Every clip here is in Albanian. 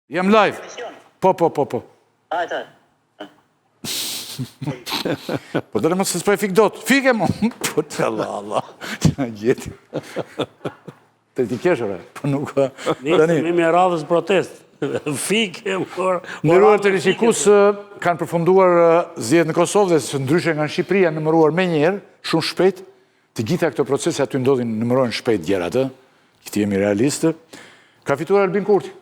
Jam live. Po. Hajde. Po dhe më se s'poj fik dot. Fike mo. Po të Allah. Që gjeti. Të ti keshore. Po nuk... Nisë me radhës protest. Fike, por... Ndëruar të rishikus kanë përfunduar zgjedhjet në Kosovë dhe së ndryshe nga në Shqipëri janë numëruar me njerë, shumë shpejt. Të gjitha këto procese aty ndodhin numërohen shpejt gjerat, këti jemi realistë. Ka fituar Albin Kurti.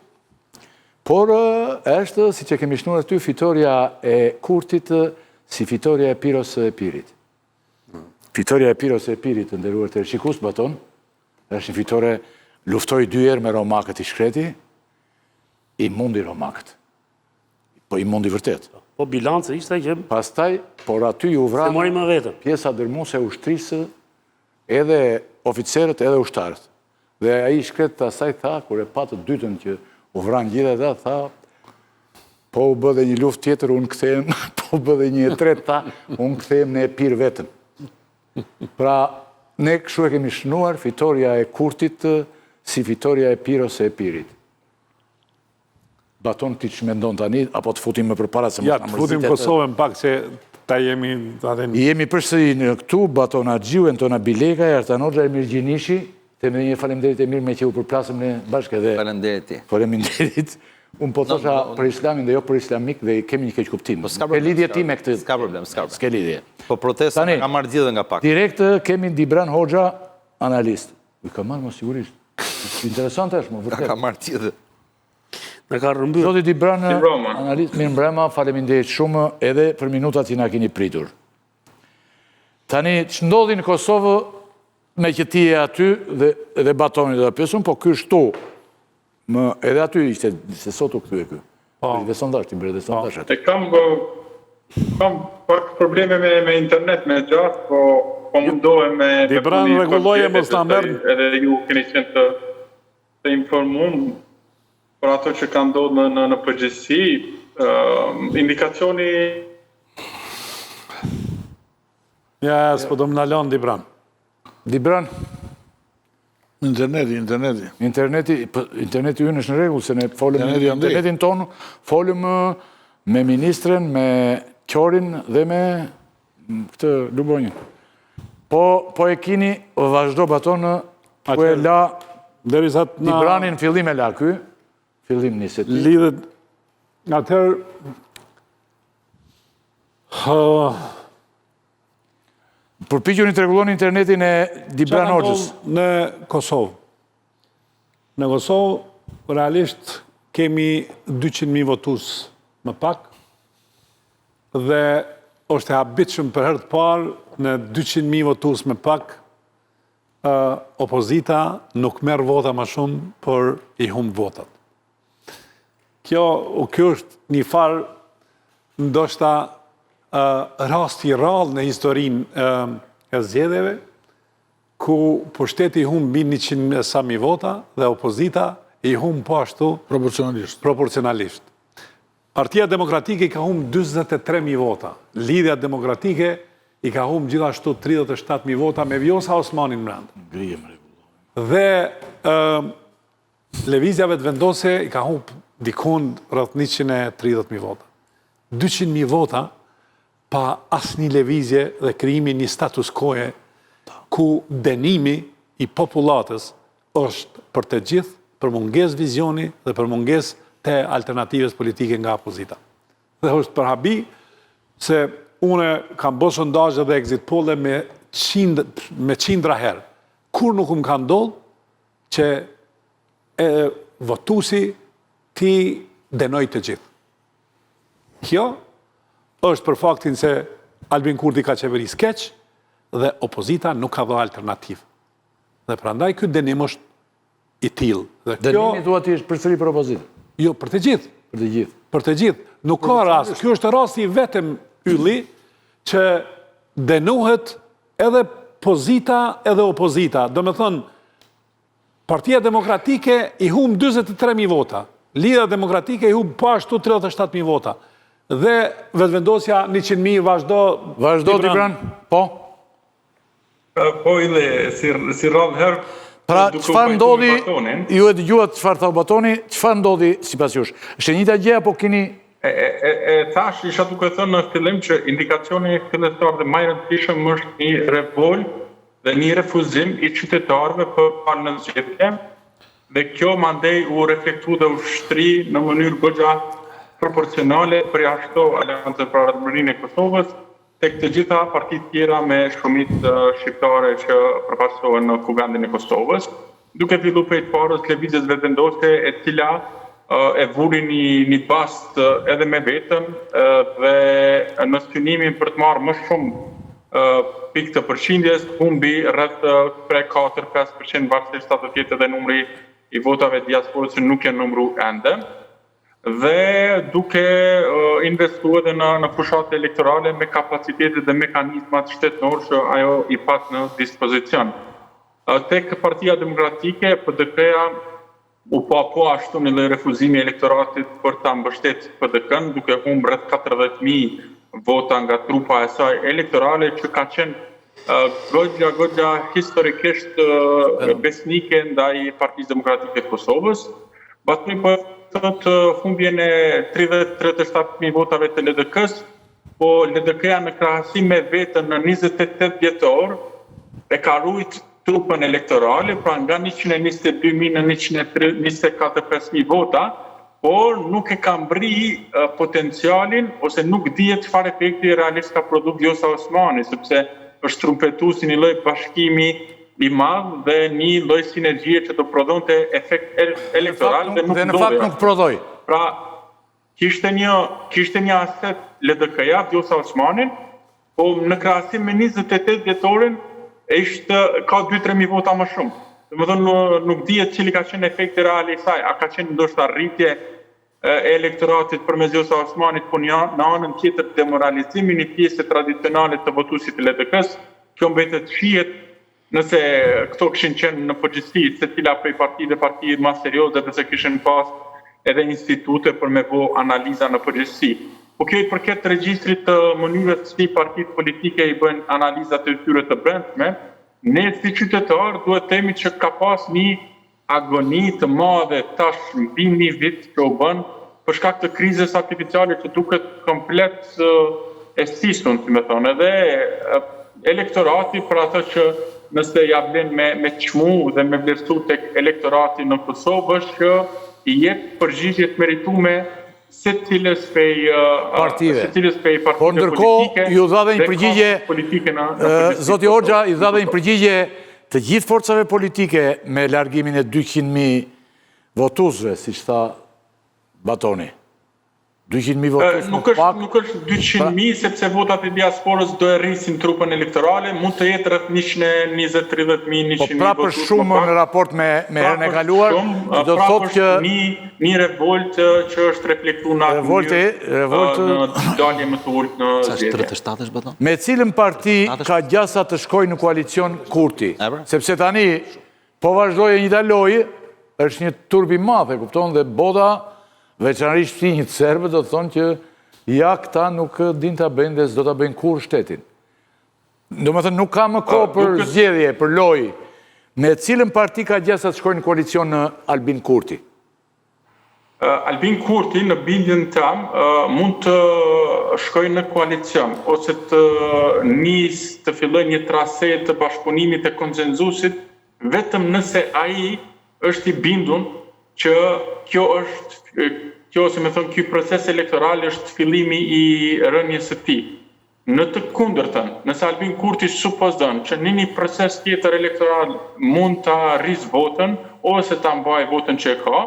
Por është, si që kemi shnuar aty, fitoria e Kurtit si fitoria e Piros e Pirit. Fitoria e Piros e Pirit, ndëruar të rishikus, baton, është një fitore luftoi 2 herë me romakët i shkreti, i mundi romakët. Po i mundi vërtet. Po bilancë ishte që... Pastaj, por aty ju vra Se mori më vetëm. pjesa dërmuese e ushtrisë, edhe oficerët, edhe ushtarët. Dhe ai i shkret të asaj tha, kur e patë dytën që u vran gjithë edhe, tha, po u bë dhe një luft tjetër, unë kthehem, po u bë dhe një e tretë, tha, unë kthehem në Epir vetëm. Pra, ne kështu e kemi shnuar fitoria e Kurtit si fitoria e Piros e Epirit. Baton ti që mendon tani, apo të futim më përpara se më Ja, të futim Kosovën pak që ta jemi... Jemi përsëri në këtu, Baton Argjiu, Entona Bileka, Ertan Hoxha, Emir Gjinishi, të me një falemderit e mirë me që u përplasëm në bashkë edhe... Falemderit. Unë po thosha për islamin dhe jo për islamik dhe kemi një keq kuptim. Ke lidhje ti me këtë... Ska problem. S'ke lidhje. Po protesta nga marrë gjithë nga pak. Direkt kemi Dibran Hoxha, analist. I ka marrë më sigurisht. Interesant është më vërtet. Ka marrë gjithë. Në ka rëmbyrë. Zoti Dibran, analist, mirë mbrema, faleminderit shumë edhe për minutat që na keni pritur. Tani, që ndodhi në Kosovë me që ti e aty dhe Batoni dhe pjesën, po ky shtu, edhe aty ishte, se sot u këtu e ky. Dhe sondash, ti bërë dhe sondash aty. Kam pak probleme me internet, me gjatë, po mundohem me... Dibran, regulloje mos në mërë. Edhe ju keni qenë të informum për ato që ka ndodhë në përgjithësi, indikacioni... Ja, s'po do më nalon, Dibran. Dibran? Interneti. Interneti ju është në regullë, se ne folëm me internetin tonë, folëm me ministren, me Qorin dhe me këtë Lubonjën. Po e kini, vazhdo Batonë, ku e la Dibranin fillim e la ky, fillim niset. Lidhet nga tërë... Përpiquni të rregulloni internetin e Dibran Hoxhës. Në Kosovë. Në Kosovë, realisht, kemi 200.000 votus më pak, dhe është e habitshëm për herë të parë në 200.000 votus më pak, opozita nuk merr vota më shumë, por i humb votat. Kjo është një farë ndoshta rasti rrallë në historinë e zgjedhjeve, ku pushteti i humb mbi 100 sa mijë vota dhe opozita i humb po ashtu proporcionalisht. Partia Demokratike i ka humb 43.000 vota. Lidhja Demokratike i ka humb gjithashtu 37.000 vota me Vjosa Osmanin brenda. Dhe lëvizjave të vendose i ka humb dikon rreth 130.000 vota. 200.000 vota pa asnjë lëvizje dhe krijimi një status quo ku dënimi i popullatës është për të gjithë, për mungesë vizioni dhe për mungesë të alternativës politike nga opozita. Dhe është për habi se une kam bërë sondazhe dhe exit poll me qindra herë. Kur nuk më ka ndodhur që votuesi ti dënoj të gjithë. Kjo është për faktin se Albin Kurti ka qeveris keq dhe opozita nuk ka dhënë alternativë. Dhe prandaj ky dënim është i tillë. Dënimi thua ti është përsëri për opozitën? Jo, për të gjithë. Për të gjithë. Nuk ka rast. Ky është rasti vetëm ylli që dënohet edhe pozita edhe opozita. Do me thënë, Partia Demokratike i humb 43.000 vota. Lidhja Demokratike i humb po ashtu 37.000 vota. Dhe vetëvendosja 100.000 vazhdo... Vazhdo, Dibran? Po? Po, Ile, si rrallë herë... Pra, duke u çfarë pajtuar ndodhi, Batonin, ju e dëgjuat çfarë tha Batoni, çfarë ndodhi sipas jush? Është e njëjta gjë apo keni thash, isha duke thënë në fillim që indikacioni fillestar dhe më i rëndësishëm është një revolt dhe një refuzim i qytetarëve për palë në zgjedhje, dhe kjo mandej u reflektu dhe u shtri në mënyrë goxha proporcionale përjashto Aleancën për Ardhmërinë e Kosovës, tek të gjitha partitë tjera me shumicë shqiptare që përfaqësohen në Kuvendin e Kosovës, duke filluar prej parës lëvizjes vetëvendose e cila e vuri një bast edhe me vetën dhe në synimin për të marrë më shumë pikë të përqindjes, humbi rreth 4-5% varësisht sa të jetë edhe numri i votave diasporës që nuk janë numru ende, dhe duke investuar edhe në fushat elektorale me kapacitetet dhe mekanizmat shtetënor që ajo i pat në dispozicion. Tek Partia Demokratike, PDK-ja u po ashtu një lloj refuzimi elektoratit për ta mbështetur PDK-n, duke humbur rreth 40.000 vota nga trupa e saj elektorale që ka qenë goxha historikisht besnike ndaj Partisë Demokratike të Kosovës. Batoni po thotë humbjen e 37.000 votave të LDK-s, po LDK-ja në krahasim me vetën në 28 vjetor e ka ruajt trupën elektorale, pra nga 122.000 në 124.000 vota, por nuk e ka mbri potencialin ose nuk dihet çfarë efekti realisht ka prodhu Vjosa Osmani, sepse është trumpetuar si një lloj bashkimi i madh dhe një lloj sinergjie që të prodhonte efekt elektoral dhe nuk në fakt nuk prodhoi. Pra, kishte një aset LDK-ja, Vjosa Osmanin, po në krahasim me 28 vjetorin ka 2-3.000 vota më shumë. Domethënë nuk dihet cili ka qenë efekti real i saj, a ka qenë ndoshta rritje e elektoratit përmes Vjosa Osmanit, po në anën tjetër demoralizimi një pjesë tradicionale të votuesit të LDK-s. Kjo mbetet shihet nëse këto kishin qenë në përgjithësi, secila prej partive më serioze, dhe se kishin pas edhe institute për me bo analiza në përgjithësi. Po kjo i përket regjistrit të mënyrës si partitë politike i bëjnë analizat e tyre të brendshme, ne si qytetar duhet themi që ka pas një agoni të madhe tash mbi një vit që u bën për shkak të krizës artificiale që duket komplet e sisur, si më thonë, edhe elektorati për atë që nëse ja vlen me çmu dhe me vlerësu tek elektorati në Kosovë është që i jep përgjigje të meritume secilës prej partive politike. Por ndërkohë ju dha dhe një përgjigje, zoti Hoxha i dha dhe një përgjigje të gjithë forcave politike me largimin e 200.000 votuesve, siç tha Batoni. 200.000 votues nuk është 200.000 sepse votat e diasporës do e rrisin trupën elektorale, mund të jetë rreth 120-30.000, 100.000 prapë është shumë në raport me herën e kaluar, do të thotë që një revolt që është reflektuar në dalje më të ulët në zgjedhje. Me cilën parti ka gjasa të shkojë në koalicion Kurti? Sepse tani po vazhdojë një lojë, është një turp i madh, e kupton, dhe bota veçanërisht fqinjët serbë do të thonë që ja këta nuk din ta bëjnë dhe s'do ta bëjnë kur shtetin. Do më thënë nuk ka më kohë për zgjedhje, për lojë. Me cilën parti ka gjasa të shkojnë në koalicion në Albin Kurti? Albin Kurti në bindjen tam mund të shkojnë në koalicion ose të fillojë një trase të bashkëpunimit të konsenzusit vetëm nëse ai është i bindur që ky proces elektoral është fillimi i rënies së tij. Në të kundërtën, nëse Albin Kurti supozon që në një proces tjetër elektoral mund ta rrisë votën ose ta mbajë votën që e ka,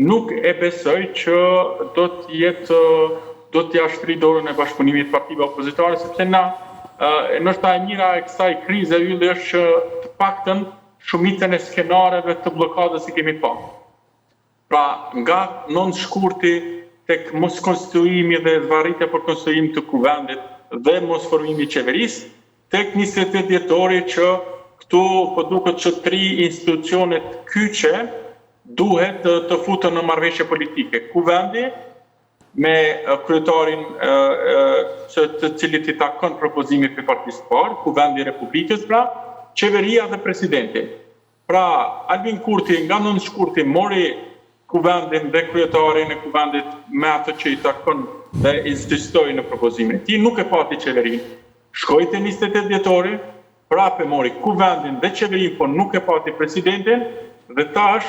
nuk e besoj që do t'ja shtri dorën e bashkëpunimit partive opozitare, sepse nështë e mira e kësaj krize ylli është që të paktën shumicën e skenareve të blokadës i kemi pa. Pra, nga 9 shkurti tek mos konstituimi dhe zvarritja për konstituim të kuvendit dhe mos formimi i qeverisë, tek 28 dhjetori që këtu po duket që 3 institucionet kyçe duhet të futen në marrëveshje politike. Kuvendi me kryetarin të cilit i takon propozimit për partisë parë, Kuvendi i Republikës, pra, qeveria dhe presidenti. Pra, Albin Kurti nga 9 shkurti mori kuvendin dhe kryetarin e kuvendit me atë që i takon dhe insistoi në propozimin e tij, nuk e pati qeverinë. Shkoi te 28 dhjetori, prapë mori kuvendin dhe qeverinë, por nuk e pati presidentin, dhe tash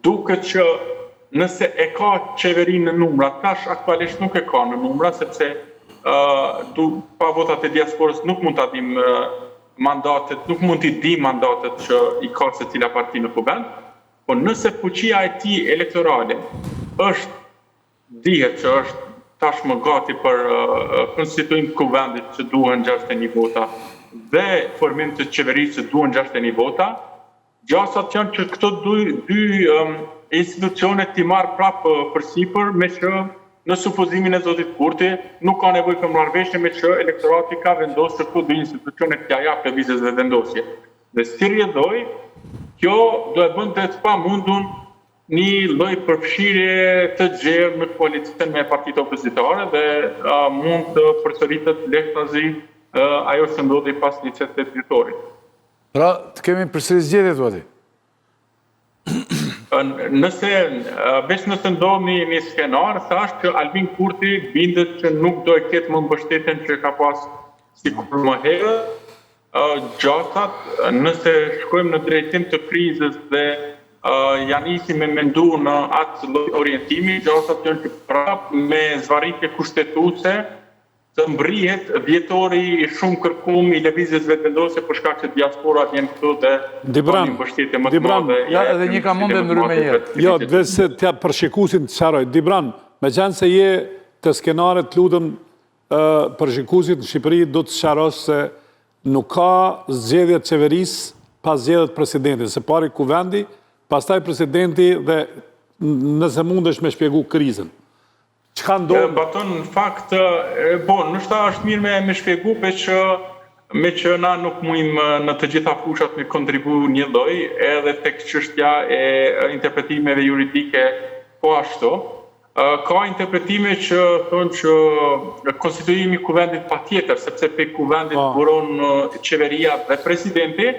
duket që nëse e ka qeverinë në numra, tash aktualisht nuk e ka në numra, sepse pa votat e diasporës nuk mund ta dim mandatet, nuk mund t'i di mandatet që i ka secila parti në kuvend, por nëse fuqia e tij elektorale dihet që është tashmë gati për konstituim të kuvendit që duhen 61 vota dhe formim të qeverisë që duhen 61 vota, gjasat janë që këto dy institucionet t'i marrë prapë përsipër, me që në supozimin e zotit Kurti nuk ka nevojë për marrëveshje, me që elektorati ka vendosur këto dy institucione t'ia japë lëvizjes dhe vendosje. Dhe si rrjedhoi, kjo do e bënte të pamundun një lloj përfshirje të gjerë në koalicion me partitë opozitare dhe mund të përsëritet lehtazi ajo që ndodhi pas 28 dhjetorit. Pra, të kemi përsëri zgjedhje thua ti? Nëse ndodh një skenar, thash që Albin Kurti bindet që nuk do e ketë më mbështetjen që ka pas sikur më herët. Gjasat, nëse shkojmë në drejtim të krizës dhe janë nisi me mendu në atë lloj orientimi, gjasat janë që prapë me zvarritje kushtetuese të mbrihet dhjetori i shumë kërkum i lëvizjes vetëvendosje për shkak që diaspora vjen këtu dhe ka një mbështetje më të madhe. Ja, edhe një ka mundë ndryme me herë. Jo, vetëse t'ja për shikuesin të sqaroj. Dibran, meqense se je të skenaret, lutem për shikuesit në Shqipëri do të sqarosh se nuk ka zgjedhje të qeverisë pas zgjedhjet presidentit, se pari kuvendi, pastaj presidenti dhe nëse mundesh me shpjegu krizën. Çka ndodh? Baton, në fakt, nështë është mirë me shpjegu, me që na nuk mujmë në të gjitha fushat me kontribu një lloj, edhe tek çështja e interpretimeve juridike po ashtu. Ka interpretime që thonë që konstituimi i kuvendit patjetër, sepse pe kuvendit buron qeveria dhe presidenti,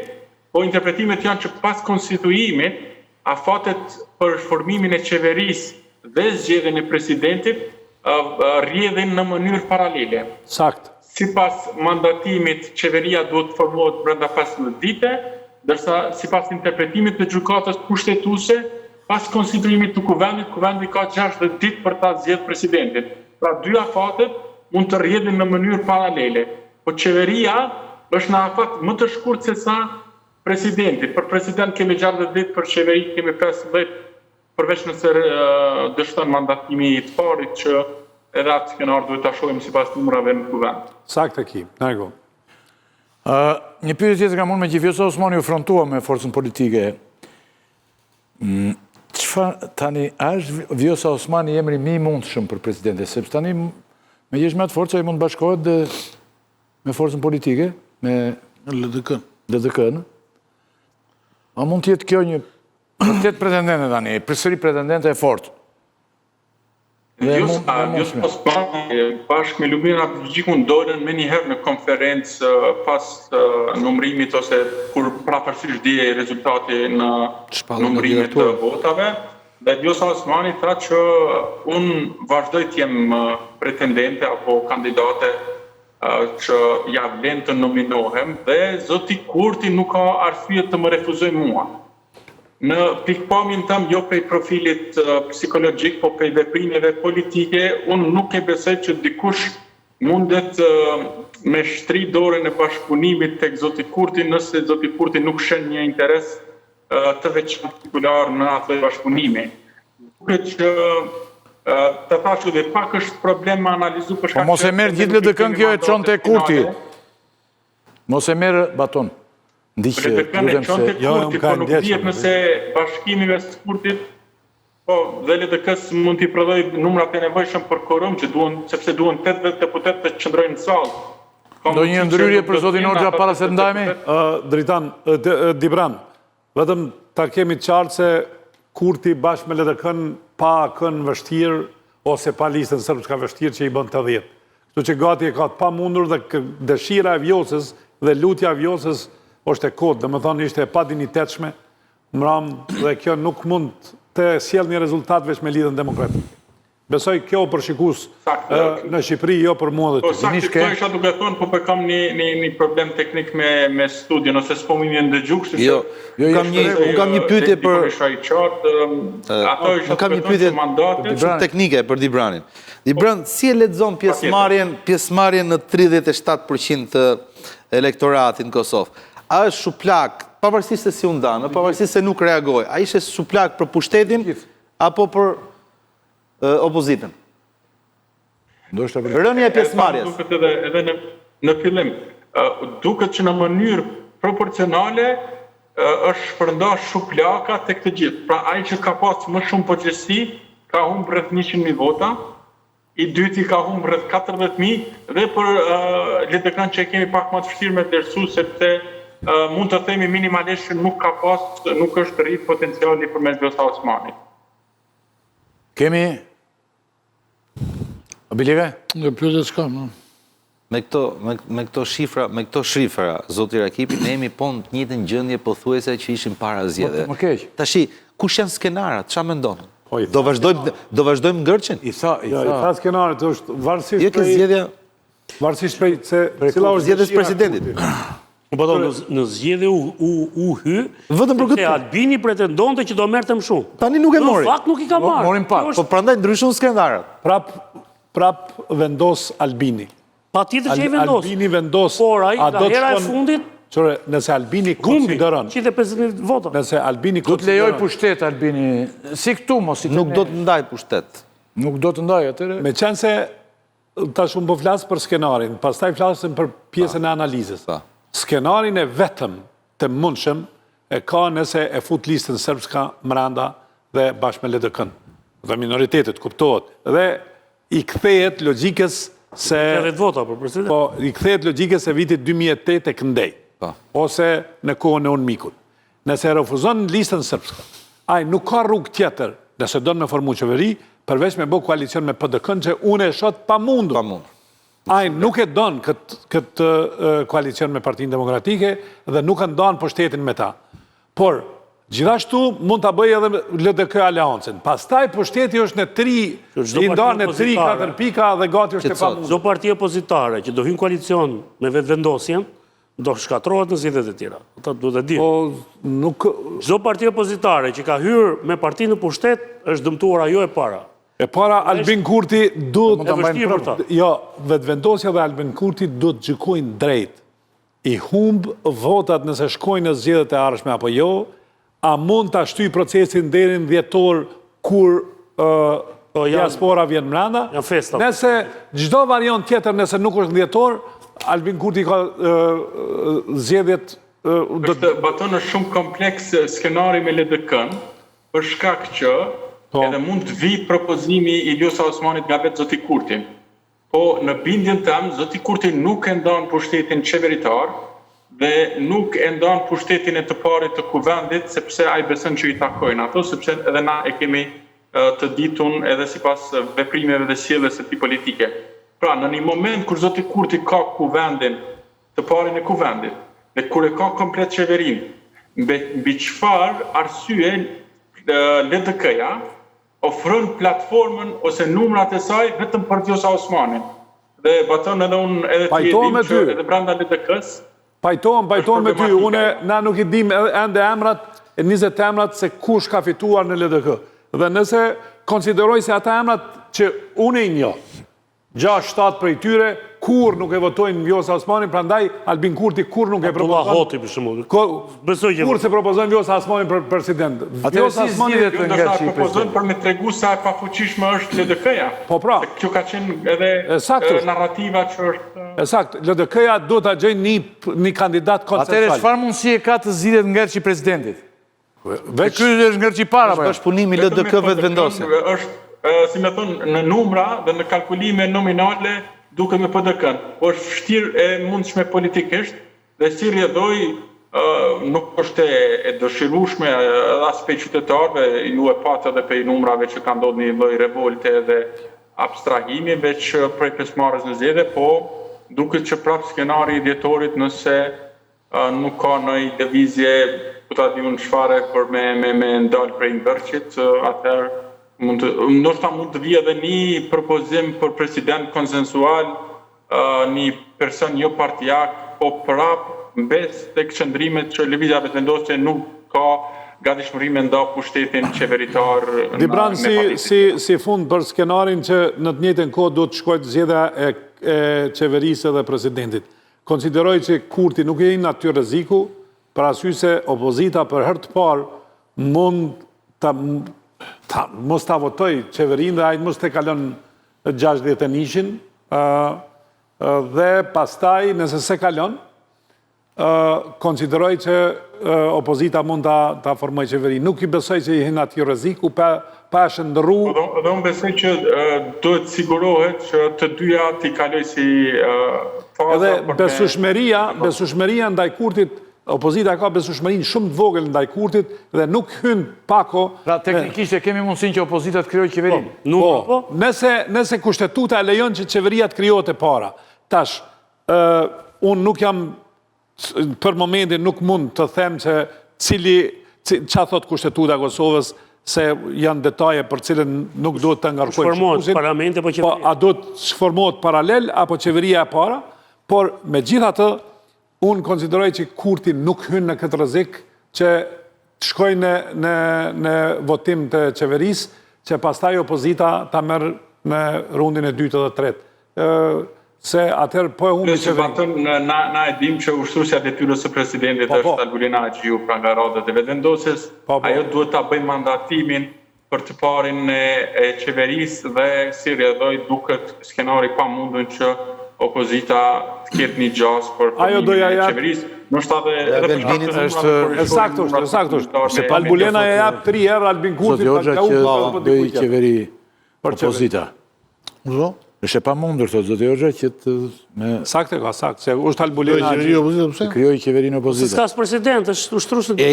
po interpretimet janë që pas konstituimit, afatet për formimin e qeverisë dhe zgjedhjen e presidentit rrjedhin në mënyrë paralele. Sakt. Sipas mandatimit, qeveria duhet të formohet brenda 15 dite, ndërsa sipas interpretimit të gjykatës kushtetuese, pas konstituimit të kuvendit, kuvendi ka 60 ditë për ta zgjedhur presidentin. Pra dy afatet mund të rrjedhin në mënyrë paralele. Po qeveria është në afat më të shkurtë se sa presidenti. Për president kemi 60 ditë, për qeveri kemi 15, përveç nëse dështon mandatimi i të parit që edhe atë skenar duhet ta shohim sipas numrave në kuvend. Saktë ki, Nargo. Një pyetje tjetër kam unë me që Vjosa Osmani u frontua me forcën politike. Çfarë tani është Vjosa Osmani emri më i mundshëm për presidentin, sepse tani me jesh me atë forcë ai mund të bashkohet me forcën politike, me LDK-n. A mund të jetë kjo një vërtet pretendente tani, përsëri pretendente e fortë? Vjosa Osmani bashkë me Lumina Abdulgjikun dolën me njëherë në konferencë pas numrimit ose kur prapërsisht dije rezultati në numrimit të votave. Dhe Vjosa Osmani tha që unë vazhdoj të jem pretendente apo kandidate që ja vlen të nominohem dhe zoti Kurti nuk ka arsye të më refuzoj mua. Në pikpamjen tëm, jo prej profilit psikologjik, po prej veprimeve politike, unë nuk e besoj që dikush mundet me shtri dorën e bashkëpunimit tek zoti Kurti nëse zoti Kurti nuk shen një interes të veçantë partikular në atë bashkëpunimi. Duket që të thashë dhe pak është problem me analizu për shkak. Po mos e merr gjithë LDK-n kjo e çon te Kurti. Mos e merr baton. LDK-n e çon te Kurti, po nuk dihet nëse bashkimive së Kurtit, po dhe LDK-s mund t'i prodhoj numrat e nevojshëm për korum që duhen, sepse duhen 80 deputet të qëndrojnë në sallë. Do një ndryrje për zotin Orxha para se të ndajemi? Dritan, Dibran, vetëm ta kemi qartë se Kurti bashkë me LDK-n pa kënë vështirë ose pa listën sërbska vështirë që i bën 80. Kështu që gati e ka të pa mundur dhe dëshira e Vjosës dhe lutja e Vjosës është e kodë, dhe më thonë ishte e pa dinitetshme, mram dhe kjo nuk mund të sjell një rezultat veç me lidhën demokratike. Besoj kjo për shikus në Shqipëri, jo për mua dhe Po, ty. saktë, këto isha duke thonë, po kam një problem teknik me studion, ose s'po më një ndëgju, kështu Jo, unë kam një pyetje për... Unë kam një pyetje teknike për Dibranin. Dibran, si e lexon pjesëmarrjen në 37% të elektoratin në Kosovë? A është shuplak, pavarësisht se si u ndanë, pavarësisht se nuk reagoi, a ishte shuplak për pushtetin apo për opozitën? Rënja e pjesëmarrjes. Duket edhe në fillim, duket që në mënyrë proporcionale është shpërndarë shuplaka tek të gjithë. Pra ai që ka pas më shumë përgjegjësi ka humbur rreth 100.000 vota, i dyti ka humbur rreth 40.000 dhe për LDK-n që kemi pak më të vështirë me vlerësu sepse mund të themi minimalisht që nuk është rrit potenciali përmes Vjosa Osmanit. Kemi... Abilive? Në pyetje s'kam, no. Me këto shifra, zoti Rakipi, ne jemi po në të njëjtën gjendje pothuajse që ishim para zgjedhjeve. Më keq. Tashi, kush janë skenarat? Çfarë mendon? Do vazhdojmë ngërçin? I tha skenarit është varësisht Jo ke zgjedhja varësisht prej se cila është zgjedhjes presidentit. Po në zgjedhje u hy, Vetëm për këtë. se Albini pretendonte që do merrte më shumë. Tani nuk e mori. Në fakt nuk i ka marrë. Morim pak. Kjo Po prandaj ndryshon skenarat. Prap vendos Albini. Patjetër që i vendos. Albini vendos. Por ai nga hera e fundit Qore, nëse Albini humbi konsideron, 150.000 vota. nëse Albini Do të lejoj pushtet, Albini. Si këtu, mos i Nuk do të ndaj pushtet. Nuk do të ndaj, atëre. me qenë se tash unë po flas për skenarin, pastaj flasim për pjesën e analizës. Skenarin e vetëm të mundshëm e ka nëse e fut listën serbska mranda dhe bashkë me LDK-n. Dhe minoritetet kuptohet. Dhe i kthehet logjikës se 30 vota për president. po i kthehet logjikës se vitit 2008 e këndej. Ose në kohën e Unmikut. Nëse refuzon listën serbska, ai nuk ka rrugë tjetër, nëse do me formu qeveri, përveç me bë koalicion me PDK-n që unë e shoh pamundur. Ai nuk e don këtë koalicion me Partinë Demokratike dhe nuk e ndon pushtetin me ta. Por gjithashtu mund ta bëjë edhe LDK aleancën. Pastaj pushteti është në 3, i ndan në 3-4 pika dhe gati është e pamundur. Çdo parti opozitare që do hyjë në koalicion me vetvendosjen, do shkatrohet në zgjedhjet e tjera. Ata duhet e dinë. Po nuk Çdo parti opozitare që ka hyrë me partinë në pushtet është dëmtuar ajo e para. e para Albin Kurti duhet E vështirë për ta. Jo, vetvendosja dhe Albin Kurti duhet gjykojnë drejt. I humb votat nëse shkojnë në zgjedhjet e ardhshme apo jo, a mund ta shtyj procesin deri në dhjetor kur diaspora vjen mbranda? Janë festa. Nëse çdo variant tjetër nëse nuk është në dhjetor, Albin Kurti ka zgjedhjet Baton është shumë kompleks skenari me LDK-n, për shkak që edhe mund të vi propozimi i Vjosa Osmanit nga vetë zoti Kurti. Po në bindjen tëm, zoti Kurti nuk e ndan pushtetin qeveritar dhe nuk e ndan pushtetin e të parit të kuvendit, sepse ai beson që i takojnë ato, sepse edhe na e kemi të ditun edhe sipas veprimeve dhe sjelljes së tij politike. Pra, në një moment kur zoti Kurti ka kuvendin, të parin e kuvendit, dhe kur e ka komplet qeverin, mbi çfarë arsye LDK-ja ofron platformën ose numrat e saj vetëm për Vjosa Osmanin. Dhe baton edhe unë edhe të jedim që edhe brenda LDK-s. Pajtohem me ty, na nuk i dim ende emrat, 20 emrat se kush ka fituar në LDK. Dhe nëse konsideroj se ata emrat që unë i njoh, 6-7 prej tyre, kur nuk e votojnë Vjosa Osmanin, prandaj Albin Kurti kur nuk e propozon. Abdullah Hoti për shembull. Kur se propozon Vjosa Osmanin për president. Vjosa Osmani propozon për me tregu sa e pafuqishme është LDK-ja. Po pra. Kjo ka qenë edhe narrativa që është... Sakt, LDK-ja do ta gjejnë një kandidat konsensual. Atëherë çfarë mundësi e ka të zgjidhet ngërçi presidentit? Veç ky është ngërçi para apo? Është punimi i LDK vetvendosje. Është, si më thon, në numra dhe në kalkulime nominale duke me PDK-n, po është vështirë e mundshme politikisht dhe si rrjedhoi nuk është e dëshirueshme as pe qytetarëve, ju e pat edhe pe numrave që ka ndodhur një lloj revolte dhe abstrahimi veç prej pjesëmarrjes në zgjedhje, po duket që prap skenari i dhjetorit nëse nuk ka ndonjë lëvizje, ku ta di unë çfarë për me ndalë prej ndërqit, atëherë ndoshta mund të vijë edhe një propozim për president konsensual, një person jo partijak, po prap mbes tek qëndrimet që lëvizja vetëvendosje nuk ka gatishmëri me nda pushtetin qeveritar. Dibran, si fund për skenarin që në të njëjtën kohë do të shkojtë zgjedhja e qeverisë dhe presidentit. Konsideroj që Kurti nuk e në aty rreziku, për arsye se opozita për herë të parë mund mos ta votoj qeverinë dhe ai mos të kalon 61-in, dhe pastaj nëse se kalon, konsideroj që opozita mund ta formoj qeveri. Nuk i besoj që i hinë aty rreziku pa shndërru. Dhe unë besoj që duhet sigurohet që të dyja t'i kaloj si faza. Edhe besueshmëria ndaj Kurtit, opozita ka besueshmërinë shumë të vogël ndaj Kurtit dhe nuk hyn pako. Pra teknikisht e kemi mundësinë që opozita të krijojë qeverinë. Po, nëse kushtetuta e lejon që qeveria të krijohet e para. Tash, unë nuk jam për momentin nuk mund të them që qa thot kushtetuta e Kosovës se janë detaje për cilën nuk do të ngarkojmë. Shformohet parlamenti apo qeveria? A do të shformohet paralel apo qeveria e para, por me gjitha të, unë konsideroj që Kurti nuk hynë në këtë rrezik që të shkojnë në votim të qeverisë, që pastaj opozita ta merr në rundin e 2 dhe 3. Se atëherë po e humbi qeverinë. Na e dim që ushtruesja e detyrës së presidentit është Albulina Haxhiu pra nga radhët e vetëvendosjes. Ajo duhet ta bëjë mandatimin për të parin e qeverisë dhe si rrjedhoi duket skenari pamundun që opozita të ketë një gjas për formimin e qeverisë. Ndoshta edhe për saktë. Se Albulina e jap 3 herë Albin Kurti pa u bëj qeveri opozita. Është e pamundur, thotë zoti Hoxha, që të me... Saktë ka, saktë, se është Albulina të krijojë qeverinë opozita. S'ka president, është ushtruesi. Ja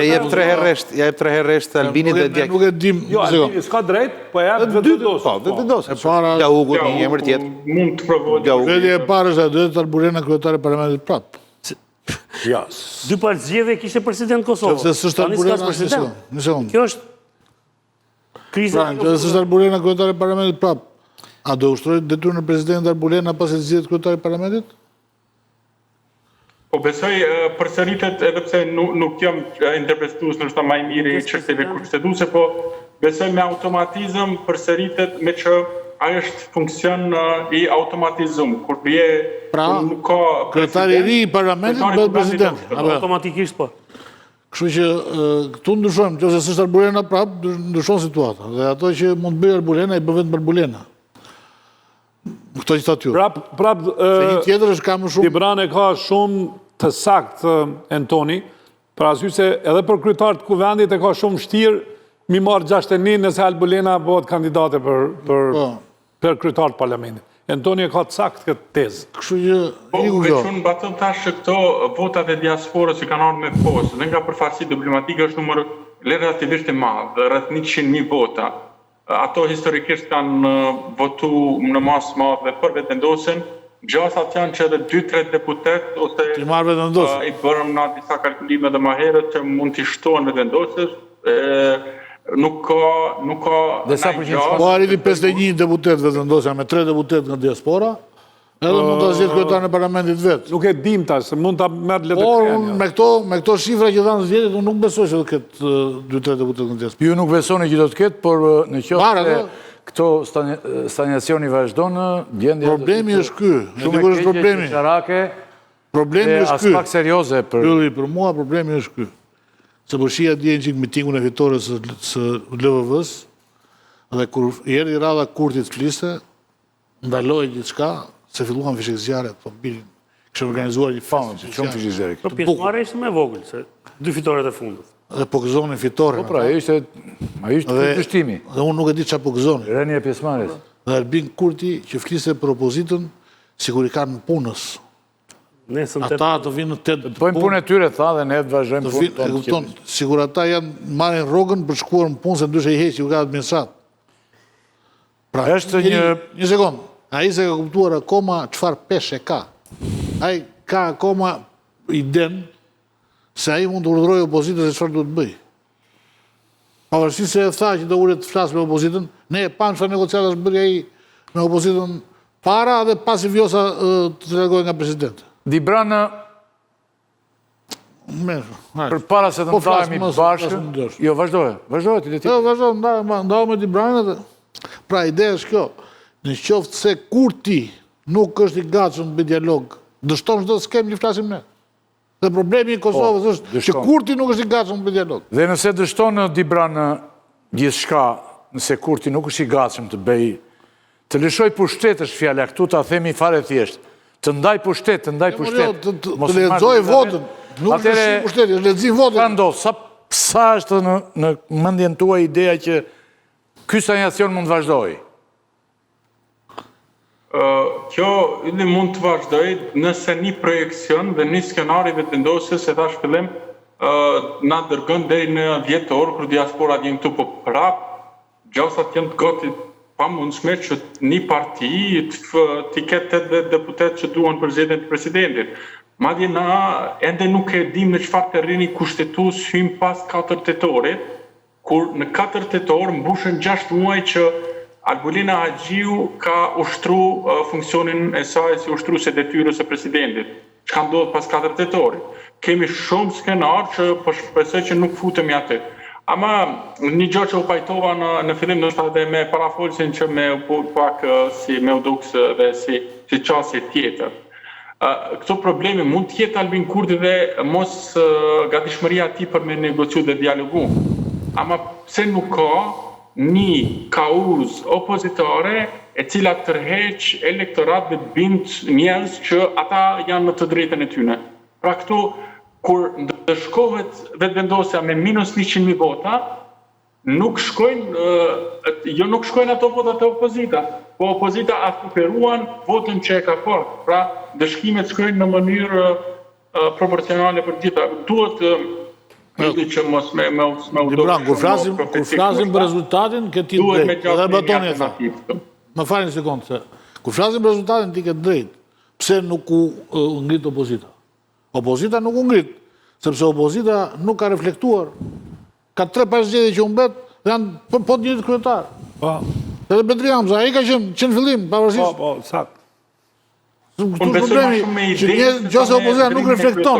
jep 3 herë resht Albinit dhe Djak. Nuk e dim. Jo, Albini s'ka drejt, po jap vetëvendosje. Po, vetëvendosje. Para Hugut një emër tjetër. Mund të provohet. Vetja e parë është ajo të Albulina kryetare e parlamentit prap. Ja. Dy parë zgjedhje kishte president Kosovë. Se s'është Albulina në sekond. Kjo është kriza. Pra, se s'është Albulina kryetare e parlamentit prap. A do ushtrojë detyrën e presidentit Albulina pas e zgjedhjet kryetari i parlamentit? Po besoj përsëritet edhe pse nuk jam interpretues ndoshta më i miri i çështjeve kushtetuese, po besoj me automatizëm përsëritet me që ai është funksion i automatizuar. Kur bie nuk ka kryetari i ri i parlamentit bëhet president. Automatikisht po. Kështu që këtu ndryshojmë, nëse s'është Albulina prap, ndryshon situata. Dhe ato që mund të bëjë Albulina i bën vetëm Albulina. Këto që thotë ju. Prap, një tjetër është ka më shumë. Dibran e ka shumë të saktë Antoni, për arsye se edhe për kryetar të kuvendit e ka shumë vështirë mi marr 61 nëse Albulina bëhet kandidate për kryetar të parlamentit. Antoni e ka të saktë këtë tezë. Kështu që iku kjo. Po, batëm tash që këto votat e diasporës që kanë ardhur me postë, dhe nga përfaqësi diplomatike është numër relativisht i madh, rreth 100.000 vota. Ato historikisht kanë votu në masë madhe për vetëvendosjen. Gjasat janë që edhe 2-3 deputet ose i bërëm në disa kalkulime dhe ma herët që mund t'i shtohen vetëvendosjes. Nuk ka po arriti 51 deputet vetëvendosja me 3 deputet nga diaspora. Edhe mund të zgjedhë kryetar në parlamentit vetë. Nuk e dim tash, se mund ta merr letë kryen. Por me këto shifra që dhanë zgjedhjet, unë nuk besoj se do të ketë 2-3 deputet në diaspora. Ju nuk besoni që do të ketë, por në qoftë se këto stagnacioni vazhdon, gjendja problemi është ky. Shumë është problemi. Problemi është ky. As pak serioze për mua problemi është ky. Se po shija dje një mitingun e fitores së LVV-s dhe kur erdhi radha Kurtit fliste, ndaloi gjithçka. Se filluan fishek zjarret, po bilin, kështë organizuar një famë. Shumë fishek zjarret. Po pjesëmarrja ishte më vogël, se 2 fitoret e fundit. Dhe po gëzonin fitore. Po pra, ishte kundërshtimi. Dhe unë nuk e di çfarë po gëzonin. Rënia e pjesëmarrjes. Dhe Albin Kurti që fliste për opozitën, sikur i kanë punës. Ata të vinë në 8. Bëjmë punë e tyre, tha, dhe ne të vazhdojmë punën tonë. Sigur ata janë marrin rrogën për shkuar në punë se ndryshe i heqi u ka administrat. Pra, një sekond. A i se ka kuptuar akoma qëfar peshe ka. A i ka akoma iden se ai mund të urdhërojë opozitën se çfarë duhet bëj. Pavarësisht se e tha që do ulet të flasë me opozitën, ne e pamë çfarë negociatash bëri ai me opozitën para dhe pasi vjosa të reagojë nga presidenti. Dibran, për para se të ndajemi bashkë... Jo, vazhdojë, ti dhe ti. Jo, vazhdojë, ndajë me Dibranin. Pra, ideja është kjo, në qoftë se kur ti nuk është i gatshëm me dialog, dështon çdo skem që flasim ne. Dhe problemi i Kosovës është që kur ti nuk është i gatshëm me dialog. Dhe nëse dështon Dibran gjithçka, nëse kur ti nuk është i gatshëm të bëj, të lëshoj pushtet është fjala këtu, ta themi fare thjesht. Të ndaj pushtet, të ndaj pushtet. Të lexoj votën. Nuk është pushtet, është lexim votën. Ka ndodhë, sa është në mendjen tuaj ideja që ky sanjacion mund të vazhdojë? Kjo mund të vazhdoj nëse një projekcion dhe një skenari vetëvendosës se thash fillim na dërgën deri në 10 orë kur diaspora vjen këtu, po prap gjasat janë të gati pamundshme që një parti të ketë edhe deputet që duan përzgjedhjen e presidentit. Madje na ende nuk e dim në çfarë terreni kushtetues hym pas 4 tetorit, kur në 4 tetor mbushen 6 muaj që Albulina Hagjiu ka ushtru funksionin e saj si ushtruese detyrës së presidentit. Çka ndodh pas 4 tetorit? Kemi shumë skenar që po shpresoj që nuk futemi aty. Ama një gjë që u pajtova në fillim ndoshta edhe me parafolsin që me pak si me uduks dhe si çështje tjetër. Këto probleme mund të jetë Albin Kurti dhe mos gatishmëria e tij për me negociu dhe dialogu. Ama pse nuk ka një kauz opozitare e cila tërheq elektorat dhe bind njerëz që ata janë në të drejtën e tyre. Pra këtu, kur ndëshkohet vetëvendosja me minus 100.000 vota, nuk shkojnë ato votat e opozita, po opozita akuperuan votën që e ka parë. Pra, dëshkimet shkojnë në mënyrë proporcionale për gjitha. Duhet që mos me Dibran, kur flasim për rezultatin, ke ti drejt. Edhe Batoni e tha. Më falni një sekundë, kur flasim për rezultatin, ti ke drejt. Pse nuk u ngrit opozita? Opozita nuk u ngrit, sepse opozita nuk ka reflektuar. Ka 3 zgjedhje që u mbet, dhe janë po të njëjtë kryetar. Edhe Betri Hamza, ai ka qenë në fillim, pavarësisht. Po, sakt. Unë besoj më shumë me idenë nëse opozita nuk reflekton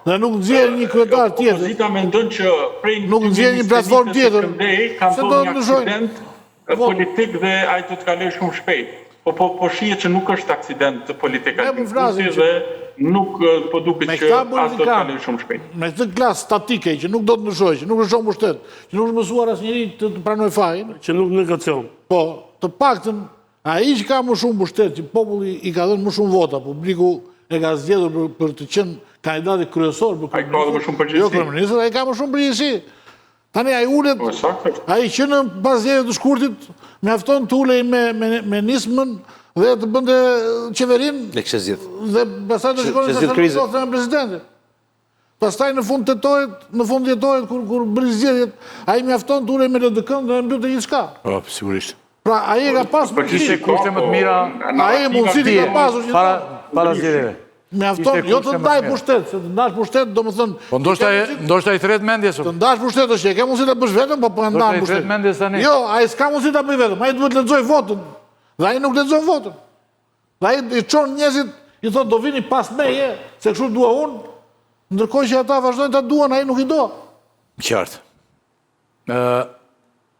dhe nuk nxjerr një kryetar tjetër. Opozita mendon që prej nuk nxjerr një platformë tjetër. Ka ndodhur një aksident politik dhe ai do të kalojë shumë shpejt. Po shihet që nuk është aksident politik dhe nuk po duket që as do të kalojë shumë shpejt. Me këtë klasë statike që nuk do të ndryshojë, që nuk është shumë pushtet, që nuk është mësuar asnjëri të pranojë fajin, që nuk negocion. Po, të paktën ai që ka më shumë pushtet, që populli i ka dhënë më shumë vota, publiku e ka zgjedhur për të qenë kandidati kryesor për kryeministër, ai ka më shumë përgjegjësi. Tani ai ulet, ai që në pas zgjedhjeve të shkurtit mjafton të ulej me nismën dhe të bënte qeverinë dhe pastaj të shikonin se çfarë ndodhte me presidentin. Pastaj në fund jetorit kur bëri zgjedhjet, ai mjafton të ulej me LDK-n dhe mbyte gjithçka. Po, sigurisht. Pra, ai e ka pasur për kishte kushte më të mira, ai mundësi të ka pasur para zgjedhjeve. Mjafton, jo të ndaj pushtet, se të ndash pushtet, do më thënë... Po ndoshta i thret mendjes. Të ndash pushtet është që e ke mundësi të bësh vetëm, po e ndash pushtet. Jo, ai s'ka mundësi të bëj vetëm, ai duhet lexoj votën. Dhe ai nuk lexon votën. Dhe ai i çon njerëzit, i thotë do vini pas meje, se kështu dua unë, ndërkohë që ata vazhdojnë ta duan, ai nuk i do. Qartë.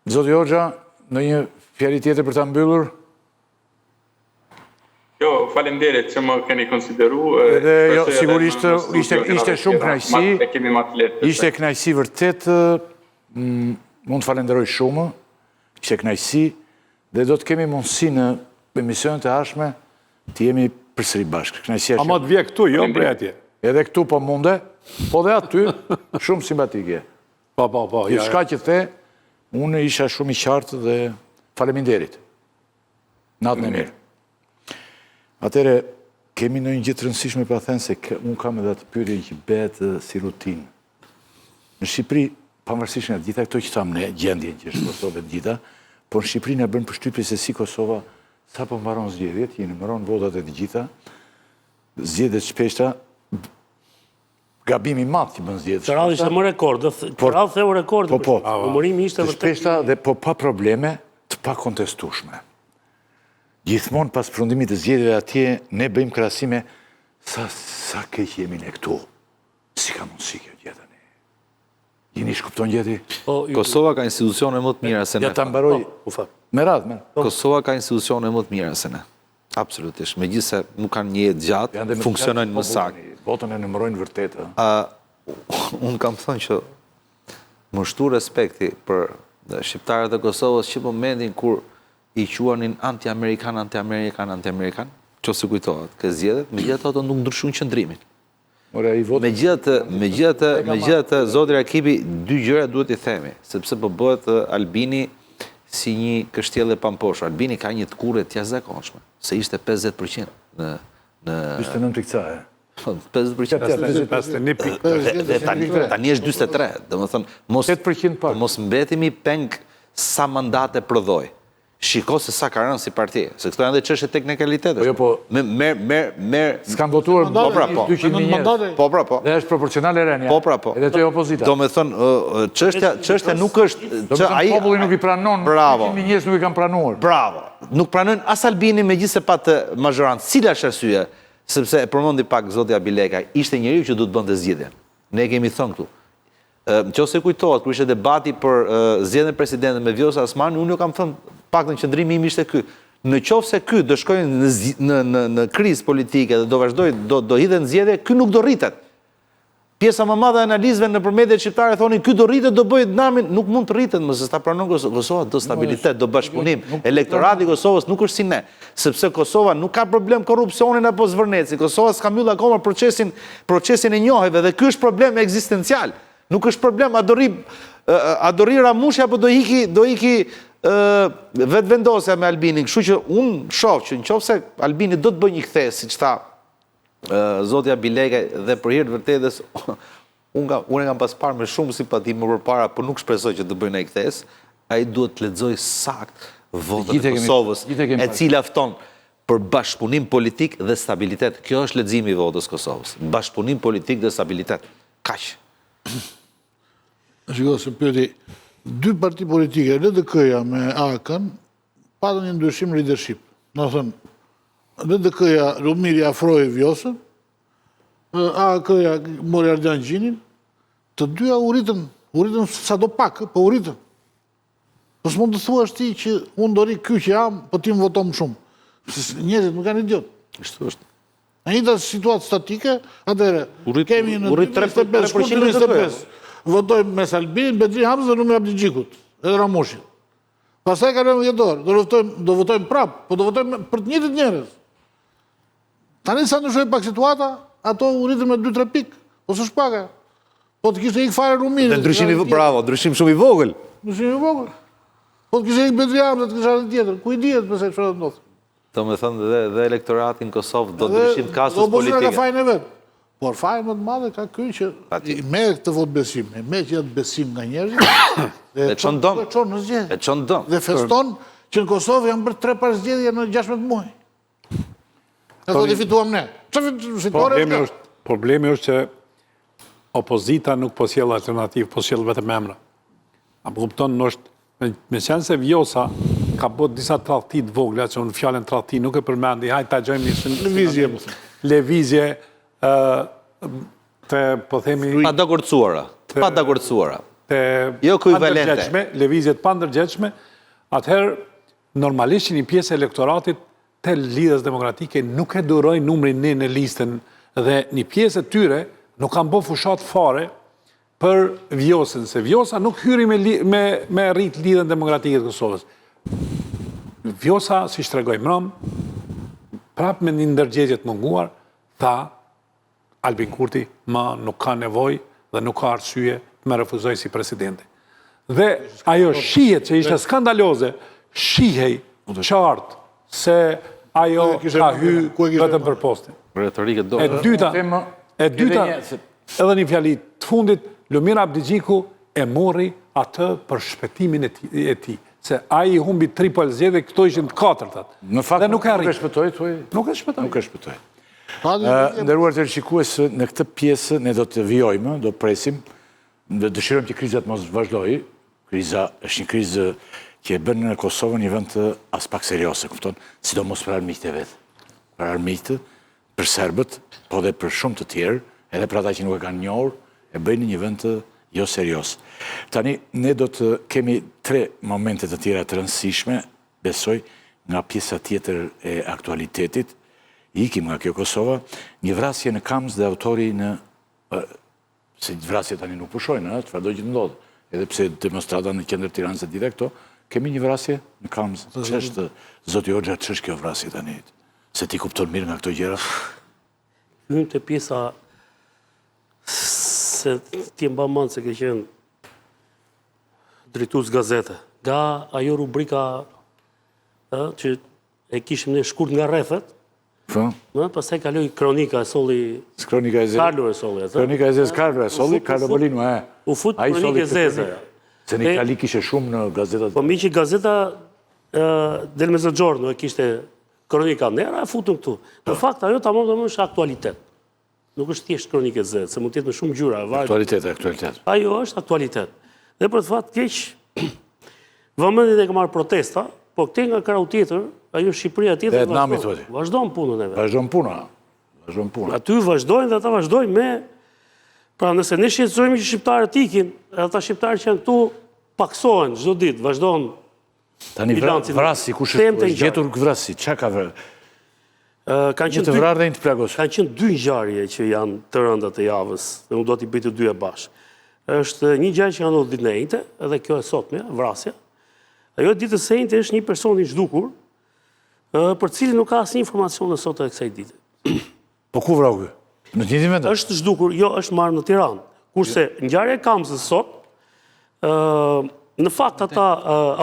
Zoti Hoxha, në një fjali tjetër për ta mbyllur? Jo, falemderit që më keni konsideru. Edhe jo, sigurisht ishte shumë knajsi, ishte knajsi vërtet, mund të falenderoj shumë, ishte knajsi, dhe do të kemi mundësi në emisionet e ardhshme të jemi përsëri bashkë. Knajsia ama të vje këtu, jo prej atje. Edhe këtu po munde, po dhe aty, shumë simpatike. Po. Shka që the, unë isha shumë i qartë dhe faleminderit. Natën e mirë. Atere, kemi në një gjithë rëndësishme për a thënë se unë kam edhe atë pyetje që bëhet si rutinë. Në Shqipëri, pavarësisht nga gjitha këto që thamë ne, gjendjen që është Kosovë të gjitha, por në Shqipëri në bën përshtypje se si Kosova, sa po mbaron zgjedhjet, i numëron votat e të gjitha, zgjedhjet shpeshta, gabimi madh që bën zgjedhje. Radh ishte më rekord, Radh theu rekord. Po. Numërimi ishte Të shpeshta dhe po pa probleme të pa kontestueshme. Gjithmonë pas përfundimit të zgjedhjeve atje ne bëjmë krahasime sa keq jemi ne këtu. Si ka mundësi kjo gjë tani? Jeni shkupton gjeti? Kosova ka institucione më të mira se ne. Ja ta mbaroj me radhë. Kosova ka institucione më të mira se ne. Absolutisht. Megjithëse nuk kanë një jetë gjatë, funksionojnë më saktë. Votën e numërojnë vërtet. Unë kam thënë që më shtu respekti për shqiptarët e Kosovës që momentin kur i quanin anti-amerikan, që se kujtohet, ke zgjedhjet, megjithatë ato nuk ndryshojnë qëndrimin. Megjithatë, zoti Rakipi, dy gjëra duhet i themi, sepse po bëhet Albini si një kështjellë e pamposhur. Albini ka një tkurrje të jashtëzakonshme, se ishte 50% në 29 pikë. 50%. Tani është 43. Domethënë, mos mbetemi peng sa mandate prodhoi. Shiko se sa ka rënë si parti, se këto janë dhe çështje teknikalitetesh. Merr s'kan votuar 200.000 njerëz. Po. Dhe është proporcionale rënia. Po. Edhe të opozita. Domethënë, çështja nuk është që ai populli nuk i pranon, 200.000 njerëz nuk i kanë pranuar. Bravo. Nuk pranojnë as Albini megjithëse pa të mazhorancë. Cila është arsyeja? Sepse e përmendi pak zoti Abileka, ishte njeriu që duhet bënte zgjedhjen. Ne kemi thënë këtu. Nëse kujtohet, kur ishte debati për zgjedhjen e presidentit me Vjosa Osmani, unë ju kam thënë paktën qëndrimi im ishte ky. Në qoftë se ky do shkojë në krizë politike dhe do vazhdoj, do hidhen zgjedhje, ky nuk do rritet. Pjesa më madhe e analizëve në përmjetet shqiptare thonin ky do rritet, do bëjë dinamin, nuk mund të rritet, mëse ta pranon Kosova, do stabilitet, do bashkëpunim. Elektorati i Kosovës nuk është si ne, sepse Kosova nuk ka problem korrupsionin apo zvërneci. Kosova s'ka mbyll akoma procesin e njohjeve dhe ky është problem ekzistencial. Nuk është problem a do rri Ramushi apo do iki vetëvendosja me Albinin. Kështu që unë shoh që nëse Albini do të bëjë një kthesë, siç tha zoti Abileka, dhe për hir të vërtetës, unë kam pas parë me shumë simpati më përpara, por nuk shpresoj që të bëjë një kthesë, ai duhet të lexojë sakt votën e Kosovës, e cila fton për bashkëpunim politik dhe stabilitet. Kjo është leximi i votës Kosovës. Bashkëpunim politik dhe stabilitet. Kaq. Shiko, se pyeti, dy parti politike, LDK-ja me AK-n, patën një ndryshim leadership. Në thënë, LDK-ja Lumiri afroi Vjosën, AK-ja mori Ardian Gjinin, të dyja u rritën sa do pak, po u rritën. Po s'mund të thuash ti që unë do ri ky që jam, po ti më voton më shumë. Njerëzit nuk kanë idiot. Kështu është. Në një situatë statike, atëherë, kemi në 3% votojmë me Albinin, Bedri Hamzës dhe Numri Abdigjikut, edhe Ramushit. Pastaj kalojmë vjetor, do votojmë prapë, po do votojmë për të njëjtit njerëz. Tani sa ndryshoi pak situata, ato u rritën me 2-3 pikë, ose shpaka. Po të kishte ikë fare Rumiri. Ndryshim shumë i vogël. Po të kishte ikë Bedri Hamzës, të kisha një tjetër. Ku i dihet pse çfarë do ndodh? Domethënë dhe elektorati në Kosovë do ndryshim kasus politike. politike. Ka fajin e vet. Por fajin më të madhe ka ky që i merr këtë vot besim, i merr që besim nga njerëzit dhe çon dëm. E çon dëm. Dhe feston që në Kosovë janë bërë 3 parë zgjedhje në 16 muaj. Ne do të fituam ne. Problemi është që opozita nuk po sjell alternativë, po sjell vetëm emra. A kupton, është me qenë se Vjosa ka bërë disa tradhti të vogla, që unë fjalën tradhti nuk e përmendi, hajtë ta gjojmë lëvizje të, po themi... Pa dakordsuara. Jo kuivalente. Lëvizjet pa ndërgjegjshme, atëherë normalisht që një pjesë e elektoratit të Lidhjes Demokratike nuk e duroj numrin 1 në listën dhe një pjesë e tyre nuk kanë bërë fushat fare për Vjosën, se Vjosa nuk hyri me rrit Lidhjen Demokratike të Kosovës. Vjosa, si shtregoj mërëm, prap me një ndërgjegje të munguar, tha Albin Kurti nuk ka nevoj dhe nuk ka arsye të me refuzoj si presidenti. Dhe ajo shihet që ishte skandaloze, shihej qartë se ajo ka hy vetëm për postin. E dyta, edhe një fjali të fundit, Lumira Abdigjiku e mori atë për shpetimin e tij. Se ai humbi 3 zgjedhje, këto ishin të 4-tat. Në fakt nuk e shpëtoi. Nuk e shpëtoi. Nderuar teleshikues, në këtë pjesë ne do të vijojmë, do presim, dëshirojmë që krizat mos vazhdojë. Kriza është një krizë që e bën në Kosovën një vend as pak serioze, kupton, sidomos për armiqtë e vet. Për armiqtë, për serbët, po dhe për shumë të tjerë, edhe për ata që nuk e kanë njohur, e bëjnë një vend jo serios. Tani ne do të kemi 3 momente të tjera të rëndësishme, besoj, nga pjesa tjetër e aktualitetit. Ikim nga kjo Kosova, një vrasje në Kamz dhe autori në... Se vrasje tani nuk pushojnë, çfarë do që të ndodhë. Edhe pse demonstrata në qendër Tiranës e tjera këto, kemi një vrasje në Kamz. Ç'është, zoti Hoxha, ç'është kjo vrasje tani? Se ti kupton mirë nga këto gjëra? Hym te pjesa se ti mba mend se ke qenë drejtues gazete. Nga ajo rubrika që e kishim ne shkurt nga rrethet, pastaj kaloi kronika e solli Kronika e zezë. Carlo e solli atë. Kronika e zezë Carlo e solli, Carlo Bolinu e. U fut kronika e zezë. Se një kali kishe shumë në gazetat. Po mi që gazeta del Mezzogiorno e kishte kronika nera, e futën këtu. Në fakt, ajo tamam është aktualitet. Nuk është thjesht kronikë e zezë, se mund të jetë me shumë gjyra. Aktualitet. Ajo është aktualitet. Dhe për të fat keq, vëmendjet e ka marrë protesta, po këte nga krau tjetër, ajo Shqipëria tjetër vazhdojnë punën e vetë. Vazhdojnë puna. Aty vazhdojnë dhe ata vazhdojnë me... Pra nëse ne shqetësojmë që shqiptarët ikin, ata shqiptarët që janë këtu paksohen çdo ditë, vazhdojnë... Tani vrasi, kush është gjetur vrasi, çka ka vrarë? Kanë të vrarë dhe një të plagosur. Kanë qenë 2 ngjarje që janë të rënda të javës, dhe unë do t'i bëj të dyja bashkë. Është një ngjarje që ka ndodhur ditën e njëjtë, edhe kjo e sotme, vrasja. Ajo ditës së njëjtë është një person i zhdukur, për cilin nuk ka asnjë informacion në sot e kësaj dite. Po ku vrau ky? Në të njëjtin vend? Është zhdukur, jo, është marrë në Tiranë. Kurse ngjarja e Kamzës sot, në fakt ata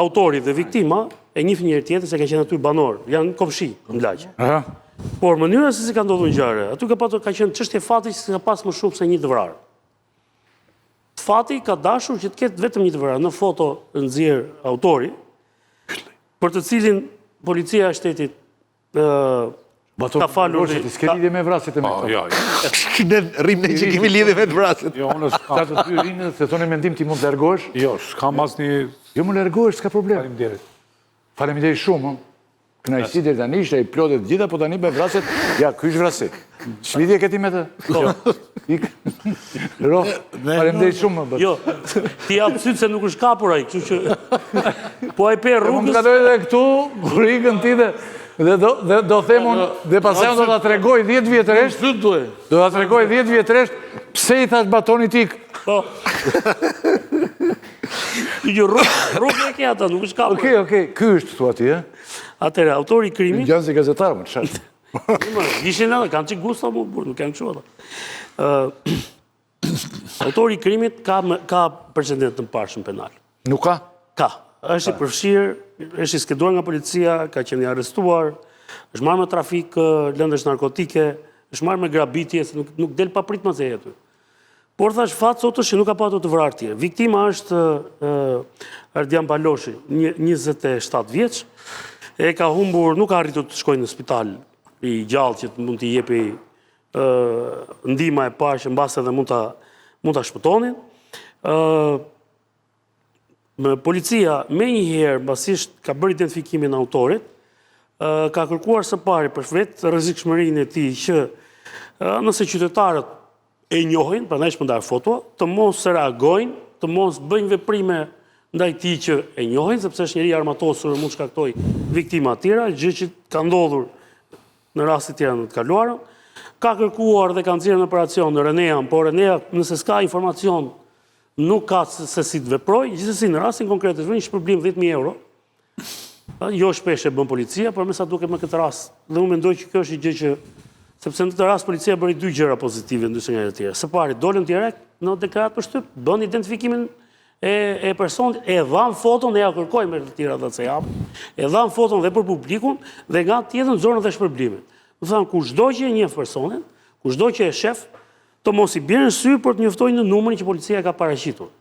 autori dhe viktima e njihnin njëri tjetrin se kanë qenë aty banor, janë komshi në lagj. Por mënyra se si ka ndodhur ngjarja, aty ka qenë çështje fati që ka pas më shumë se një të vrarë. Fati ka dashur që të ketë vetëm një të vrarë. Në foto nxjerr autori, për të cilin policia e shtetit ka falur... S'ke lidhje me vrasjet e me këto? Ne rrim ne që kemi lidhje me të vrasjet. Jo, unë Ta të ty rinë, se tonë mendim ti mund të largohesh? Jo, s'kam asnjë... Jo, më largohesh, s'ka problem. Faleminderit. Faleminderit shumë. Kënaqësi deri tani ishte i plotë të gjitha, po tani me vrasjet, ja, ky është vrasi. Ç'lidhje ke ti me të? Ro, faleminderit shumë. Jo, ti jap syt se nuk është kapur ai, kështu që po ai pe Mund rrugës. të kaloj edhe këtu, kur ikën ti dhe do them unë, dhe pastaj do ta tregoj 10 vjetëresht, do ta tregoj 10 vjetëresht pse i thash batonit tik. Po. Ju rrugë e ke ata, nuk është kapur. Okej, ky është thua ti, ë? Atëherë, autori i krimit, Janë si gazetar, më çfarë? ishin edhe, kanë çik gusto, nuk kanë kështu ata. Autori i krimit ka precedent të mparshëm penal. Nuk ka? Ka. Është i përfshirë, është i skeduar nga policia, ka qenë i arrestuar, është marrë me trafik lëndësh narkotike, është marrë me grabitje, se nuk del pa prit më se aty. Por thash fat sot është që nuk ka patur të vrarë tjerë. Viktima është Ardian Baloshi, 27 vjeç, e ka humbur, nuk ka arritur të shkojnë në spital i gjallë që mund t'i jepi ndihma e parë që mbas edhe mund ta shpëtonin. Policia me njëherë, basisht ka bërë identifikimin e autorit, ka kërkuar së pari për vetë rrezikshmërinë e tij që nëse qytetarët e njohin, prandaj shpërndar foto, të mos reagojnë, të mos bëjnë veprime ndaj tij që e njohin, sepse është njëri armatosur, mund shkaktoj viktima të tjera, gjë që ka ndodhur në raste të tjera në të kaluarën. Ka kërkuar dhe ka nxjerrë në operacion në Renean, por Renea nëse s'ka informacion nuk ka se si të veproj, gjithsesi në rastin konkret është një shpërblim 10.000 euro. Jo shpesh e bën policia, por me sa duket me këtë rast. Dhe unë mendoj që kjo është një gjë që sepse në këtë rast policia bëri 2 gjëra pozitive ndryshe nga të tjera. Së pari, dolën direkt në deklarat për shtyp, bën identifikimin e personit, e dhan foton dhe ja kërkojnë me të tjera dhe se japë, e dhan foton dhe për publikun dhe nga tjetër zonën dhe shpërblimin. Më thanë, kushdo që e njeh personin, kushdo që e shef, të mos i bjerë në sy për të njoftojnë në numrin që policia ka paraqitur.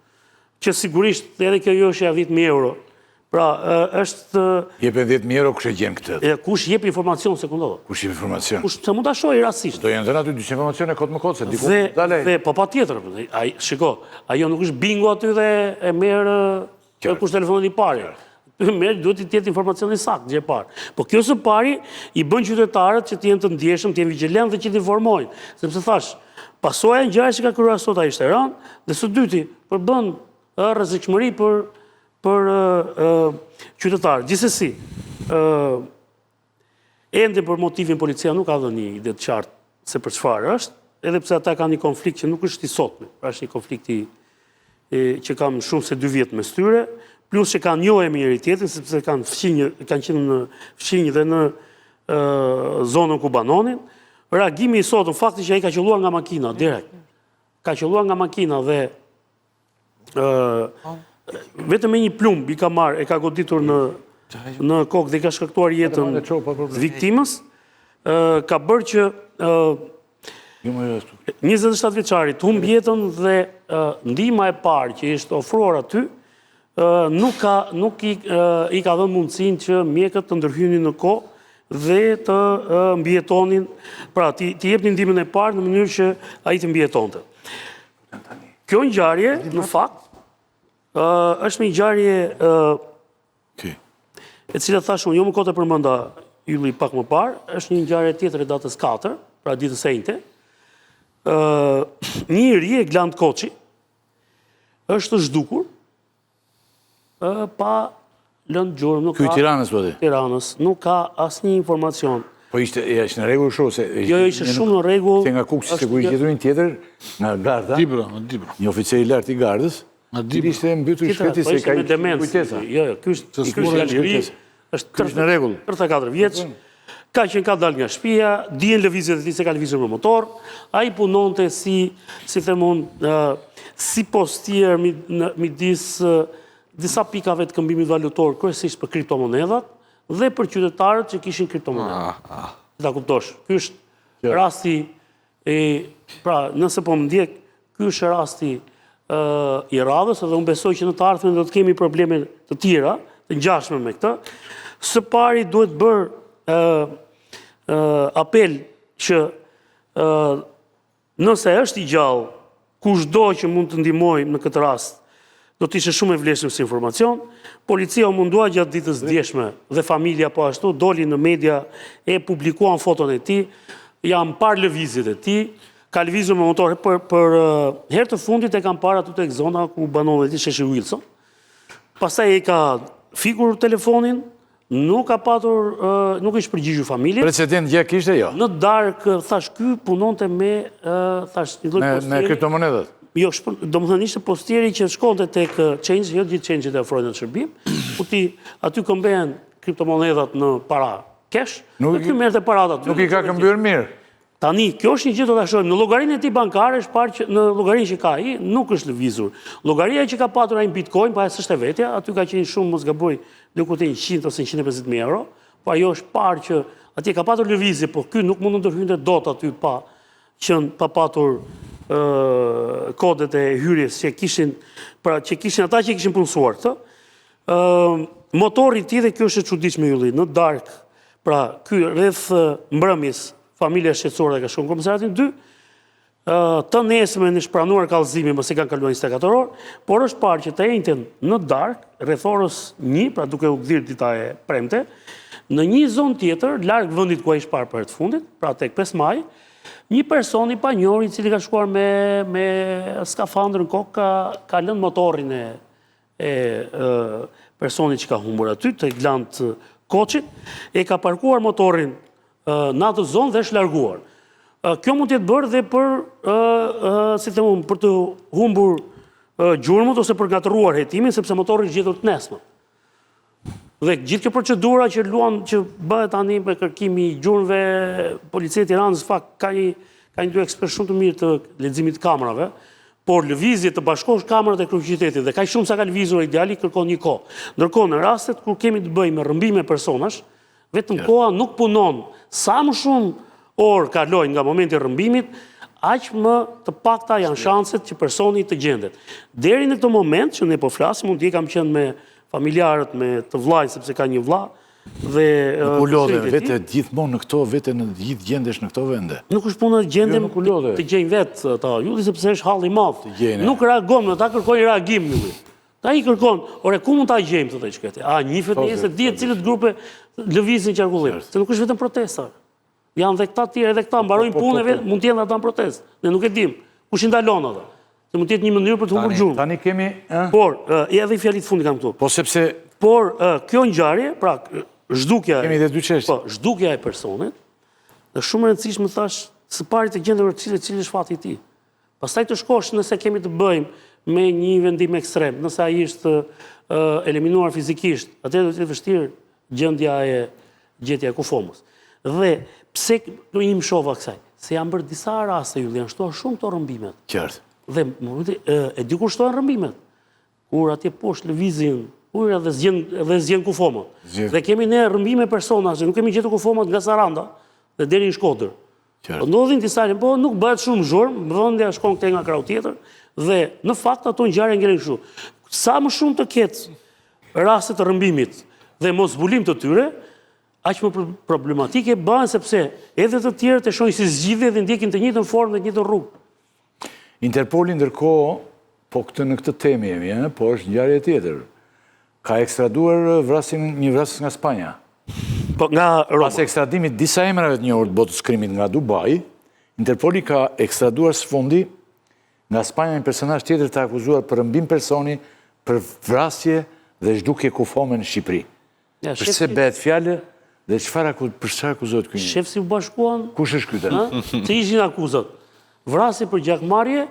Që sigurisht edhe kjo jo është ja 10.000 euro Pra, është... Jepen 10.000 euro kush e gjen këtë? Kush jep informacion sekundor? Kush jep informacion? Kush se mund ta shohë rastësisht. Do janë dhënë aty dy informacione kot më kot se diku dalej. Dhe po patjetër, shiko, ajo nuk është bingo aty dhe e merr kush telefonat i parë. Duhet të jetë informacioni sakt, gjë e parë. Po kjo së pari i bën qytetarët që të jenë të ndjeshëm, të jenë vigjilentë dhe që të informojnë. Sepse thash, pasoja e ngjarjes që ka krijuar sot ai ishte rënë, dhe së dyti, përbën rrezikshmëri për qytetarët. Gjithsesi, ende për motivin policia nuk ka dhënë një ide të qartë se për çfarë është, edhe pse ata kanë një konflikt që nuk është i sotme, pra është një konflikt që kam shumë se 2 vjet mes tyre, plus që kanë njohë me njëri tjetrin, sepse kanë qenë në fqinj dhe në zonën ku banonin. Reagimi i sotëm, fakti që ai ka qelluar nga makina direkt. Ka qelluar nga makina dhe vetëm me një plumb i ka marrë, e ka goditur në kokë dhe i ka shkaktuar jetën viktimës, ka bërë që 27 vjeçarit humb jetën dhe ndihma e parë që ishte ofruar aty nuk i ka dhënë mundësinë që mjekët të ndërhynin në kohë dhe të mbijetonin, pra të jepnin ndihmën e parë në mënyrë që ai të mbijetonte. Kjo ngjarje në fakt është një ngjarje e cila thashun, jo më kote përmenda Ylli pak më parë, është një ngjarje tjetër e datës 4, pra ditës së njëjtë. Një njerëz e Gland Koçi është zhdukur pa lënë gjurmë, nuk ka... Ky Tiranës, po di? Tiranës, nuk ka asnjë informacion. Po ishte në rregull kështu se... Jo, ishte shumë në rregull. Se nga Kuksi se ku i gjeturin tjetër, nga garda, një oficer i lartë i gardës, cili ishte mbytur i shpeti se ka i kujtesa. Jo, ky është në rregull. 34 vjeç, ka qenë ka dalë nga shtëpia, dihen lëvizjet e tij se ka lëvizur me motor, ai punonte si themon, si postier midis disa pikave të këmbimit valutor, kryesisht për kriptomonedhat dhe për qytetarët që kishin kriptomonedha. Ta kuptosh, ky është rasti pra, nëse po më ndjek, ky është rasti i radhës, dhe unë besoj që në të ardhmen do të kemi probleme të tjera, të ngjashme me këtë. Së pari duhet bërë apel që nëse është i gjallë, kushdo që mund të ndihmojë në këtë rast, do të ishte shumë e vlefshëm si informacion. Policia u mundua gjatë ditës djeshme dhe familja po ashtu doli në media e publikuan foton e tij, janë parë lëvizjet e tij, ka lëvizur me motor për herë të fundit e kanë parë aty tek zona ku banon ti Sheshi Wilson. Pastaj ai ka fikur telefonin, nuk ka patur, nuk ishte përgjigjur familjes. Precedent gjë kishte jo? Në darkë, thash, ky punonte me, thash, një lloj postieri. Me kriptomonedhat? Jo, domethënë ishte postieri që shkonte tek change, jo gjithë change-et e ofrojnë në shërbim, ku aty këmbehen kriptomonedhat në para cash, dhe ky merrte paratë aty. Nuk i ka këmbyer mirë. Tani, kjo është një gjë do ta shohim. Në llogarinë e tij bankare është parë që në llogarinë që ka ai nuk është lëvizur. Llogaria që ka patur ai në Bitcoin, pa s'është e vetja, aty ka qenë shumë, mos gaboj, diku te 100 ose 150.000 euro, po ajo është parë që atje ka patur lëvizje, po ky nuk mund të ndërhynte dot aty pa patur kodet e hyrjes që kishin, pra që kishin ata që kishin punësuar këtë. Motori i tij dhe kjo është e çuditshme Ylli, në dark, pra ky rreth mbrëmjes familja shqetësore ka shkuar në komisariatin 2, të nesërmen është pranuar kallëzimi mos e kanë kaluar 24 orë, por është parë që të njëjtën në dark, rreth orës 1, pra duke u gdhir dita e premte, në një zonë tjetër, larg vendit ku ai ishte parë për të fundit, pra tek 5 maj, një person i panjohur i cili ka shkuar me skafandër në kokë, ka lënë motorin e personit që ka humbur aty, të Gland Koçit, e ka parkuar motorin në atë zonë dhe është larguar. Kjo mund të jetë bërë dhe për të humbur gjurmët ose për gatëruar hetimin, sepse motori është gjetur të nesme. Dhe gjithë kjo procedura që bëhet tani me kërkimi i gjurmëve, policia e Tiranës fakt ka një dy ekspert shumë të mirë të leximit të kamerave, por lëvizje të bashkosh kamerat e kryeqytetit dhe kaq shumë sa ka lëvizur ideali kërkon një kohë. Ndërkohë në rastet kur kemi të bëjmë me rrëmbime personash, vetëm koha nuk punon. Sa më shumë orë kalojnë nga momenti i rrëmbimit, aq më të pakta janë shanset që personi të gjendet. Deri në këtë moment që ne po flasim, unë kam qenë me familjarët me të vllajt sepse ka një vlla dhe U lodhen kushtet e tij. vete gjithmonë në këto, vete në gjithë gjendesh në këto vende. Nuk është puna gjendem nuk u lodhe. të gjejnë vetë ata ylli sepse është halli i madh. gjejnë. Nuk reagon, ata kërkojnë reagim ylli. Ta i kërkon, ore ku mund ta gjejmë të çkete? A njihet nëse dihet cilët grupe lëvizin qarkullim. Se nuk është vetëm protesta. Janë dhe këta tjerë, edhe këta mbarojnë punën vetë, mund të jenë ata në protestë. Ne nuk e dim. Kush i ndalon ata? Se mund të jetë një mënyrë për të humbur gjurmë. Tani kemi... Por, edhe i fjalit fundi kam këtu. Po sepse Por kjo ngjarje, pra zhdukja kemi dhe dy çështje. po, zhdukja e personit, është shumë e rëndësishme thash së pari të gjendë cili është fati i tij. Pastaj të shkosh nëse kemi të bëjmë me një vendim ekstrem, nëse ai është eliminuar fizikisht, atëherë do të jetë vështirë gjetja e kufomës. Dhe pse do im shova kësaj? Se janë bërë disa raste ju janë shtuar shumë këto rrëmbimet. Qartë. Dhe e di kur shtohen rrëmbimet. Kur atje poshtë lëvizin ujëra dhe zgjen kufomët. Dhe kemi ne rrëmbime persona, që nuk kemi gjetur kufomët nga Saranda dhe deri në Shkodër. Po ndodhin disa, po nuk bëhet shumë zhurmë, vëndja shkon këtej nga krau tjetër dhe në fakt ato ngjarje ngelen kështu. Sa më shumë të ketë raste të rrëmbimit dhe mos zbulim të tyre, aq më problematike bëhen sepse edhe të tjerët e shohin si zgjidhje dhe ndjekin të njëjtën formë dhe të njëjtën rrugë. Interpoli ndërkohë, po në këtë temë jemi, po është ngjarje tjetër. Ka ekstraduar një vrasës nga Spanja. Po nga Roma. Pas ekstradimit disa emrave të njohur të botës krimit nga Dubai, Interpoli ka ekstraduar së fundi nga Spanja një personazh tjetër të akuzuar për rrëmbim personi, për vrasje dhe zhdukje kufome në Shqipëri. Përse bëhet fjalë dhe për çfarë akuzohet ky? Shefsi u bashkuan. Kush është ky tani? Të ishin akuzat. Vrasje për gjakmarrje,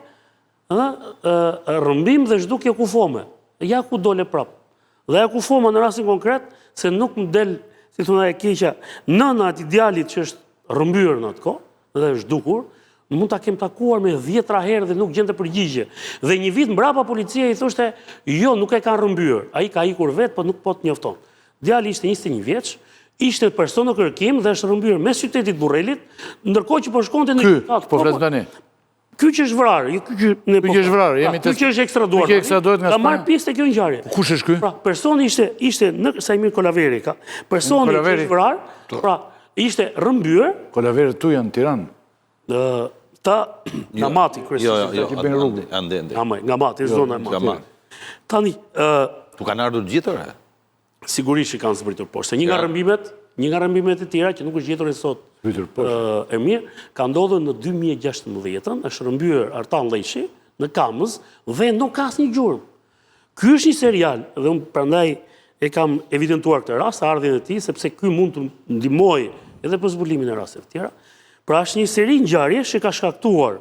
rrëmbim dhe zhdukje kufome. Ja ku dole prap. Dhe ja kufoma në rastin konkret, se nuk më del, si thuna e keqja, nëna ati djalit që është rrëmbyer në atë kohë, dhe është zhdukur, mund ta kem takuar me 10 herë dhe nuk gjente përgjigje. Dhe një vit mbrapa policia i thoshte, jo, nuk e kanë rrëmbyer. Ai ka ikur vetë, po nuk po të njofton. Djali ishte 21 vjeç, ishte person në kërkim dhe është rrëmbyer mes qytetit Burrelit, ndërkohë që po shkonte në Ky, po flas tani. Ky që është vrarë, ky që është vrarë, jemi ky që është ekstraduar. Ky që ekstradohet nga Ka Spanja. marrë pjesë te kjo ngjarje. Kush është ky? Pra, personi ishte në Sajmir Kolaveri ka. Personi që Kolaveri. është vrarë, pra, ishte rrëmbyer, Kolaverët tu janë në Tiranë. nga Mati kryesisht. Nga Mati, zona e Mati. Tani, Tu kanë ardhur gjithëre? sigurisht që kanë zbritur poshtë. Se një nga rrëmbimet e tjera që nuk është gjetur e sot e mirë, ka ndodhur në 2016, është rrëmbyer Artan Lleshi në Kamës dhe nuk ka asnjë gjurmë. Ky është një serial dhe unë prandaj e kam evidentuar këtë rast, ardhjën e tij, sepse ky mund të ndihmojë edhe për zbulimin e rasteve të tjera. Pra është një seri ngjarjesh që ka shkaktuar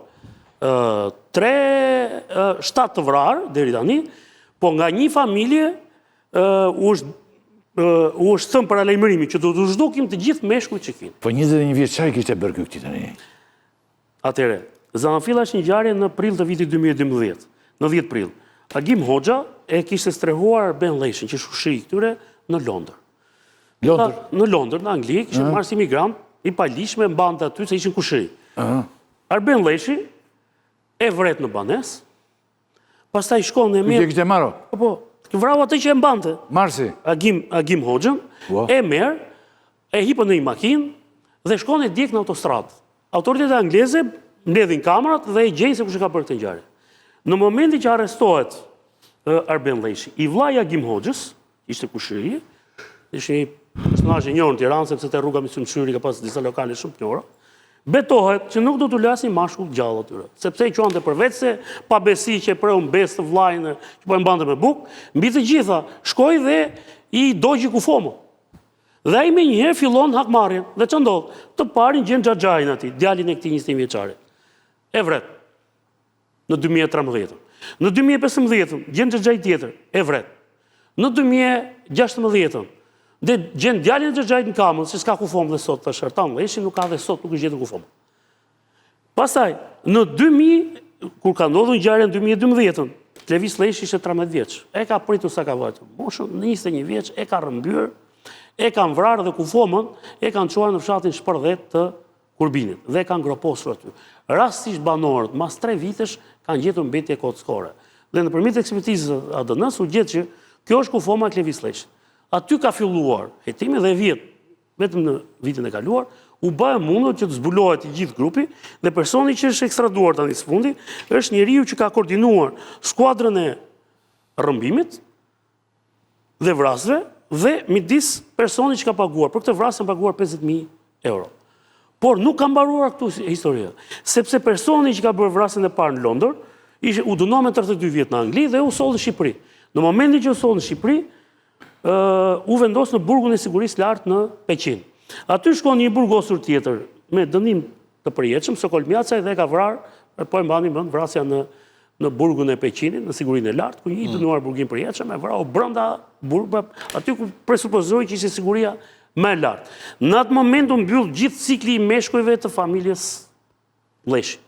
7 të vrarë deri tani, po nga një familje u është thënë para lajmërimit që do të zhdukim të gjithë meshkujt që kinë. Po 21 vjeçari kishte bërë ky tani. Atëre, Zanafilla është një ngjarje në prill të vitit 2012, në 10 prill. Agim Hoxha e kishte strehuar Ben Lleshin, që shushi këtyre në Londër. Në Londër, në Angli, kishte marrë si migrant, i palishme, mbante aty se ishin kushëri. Arben Lleshi e vret në banes, pastaj shkon e Ky merr. kishte marrë. Po, vrau atë që e mbante. Marsi. Agim Hoxhën, e merr, e hipën në një makinë dhe shkon e djeg në autostradë. Autoritetet angleze mbledhin kamerat dhe e gjejnë se kush e ka bërë këtë ngjarje. Në momentin që arrestohet Arben Lleshi, i vllai Agim Hoxhës, ishte kushëri, ishte një personazh i njohur në Tiranë sepse te rruga Mysymshyri ka pas disa lokale shumë të njohura. Betohet që nuk do t'u lasin mashkull gjallë atyre, sepse i quante për vetë se pa besi që e preu mbes të vllajën që po e mbante me bukë, mbi të gjitha shkoi dhe i dogji kufomo. Dhe ai menjëherë fillon hakmarrjen. Dhe ç'o ndodh? Të parin gjen Xhaxhain aty, djalin e këtij 21 vjeçari. E vret. Në 2013. Në 2015 gjen Xhaxhai tjetër, e vret. Në 2016 dhe gjen djalin e Xhaxhait në Kamën, se s'ka kufom dhe sot, tash Artan Lleshi nuk ka dhe sot, nuk është gjetur kufom. Pastaj, në 2000, kur ka ndodhur ngjarja në 2012, Levis Lleshi ishte 13 vjeç. E ka pritur sa ka vajtur. Moshën në 21 vjeç e ka rrëmbyer, e kanë vrarë dhe kufomën, e kanë çuar në fshatin Shpërdet të Kurbinit dhe e kanë groposur aty. Rastisht banorët, mas 3 vitesh, kanë gjetur mbetje kockore. Dhe nëpërmjet ekspertizës ADN-s u gjet që Kjo është kufoma e Klevis Leshi. Aty ka filluar hetimi dhe vetëm në vitin e kaluar, u bëhe mundur që të zbulohet i gjithë grupi dhe personi që është ekstraduar tani së fundi është njeriu që ka koordinuar skuadrën e rrëmbimit dhe vrasëve dhe midis personi që ka paguar. Për këtë vrasë kanë paguar 50.000 euro. Por nuk ka mbaruar këtu historia, sepse personi që ka bërë vrasjen e parë në Londër, u dënuar me 32 vjet në Angli dhe u soll në Shqipëri. Në momentin që u soll në Shqipëri, u vendos në burgun e sigurisë lartë në Peqin. Aty shkon një burgosur tjetër me dënim të përjetshëm, Sokol Mjacaj, dhe ka vrarë, po e mbani mend vrasja në burgun e Peqinit, në sigurinë e lartë, ku një dënuar burgim përjetshëm e vrau brenda burgut, aty ku presupozoi që ishte siguria më e lartë. Në atë moment u mbyll gjithë cikli i meshkujve të familjes Leshi.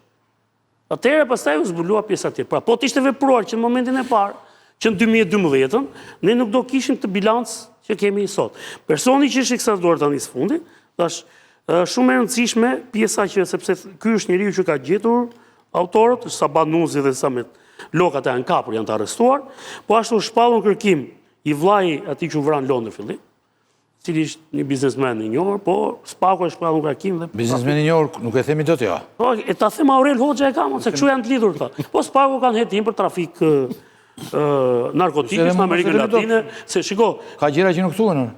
Atëherë pastaj u zbulua pjesa tjetër. Pra, po të ishte vepruar që në momentin e parë, që në 2012, ne nuk do kishim të bilanc që kemi sot. Personi që është ekstraduar tani së fundi, është shumë e rëndësishme pjesa që, sepse ky është njeriu që ka gjetur autorët, Sabat Nuzi dhe Samet Lokat e janë kapur, janë të arrestuar, po ashtu shpallur kërkim i vllai atij që u vran në Londër fillim, cili është një biznesmen i njohur, po Spaku e shpallur kërkim dhe Biznesmen i njohur, nuk e themi dot ja. Po, e ta them Aurel Hoxha e kam, se kështu janë të lidhur këta. Po Spaku kanë hetim për trafik narkotikës në Amerikën Latine, se shiko, Ka gjëra që nuk thuhen.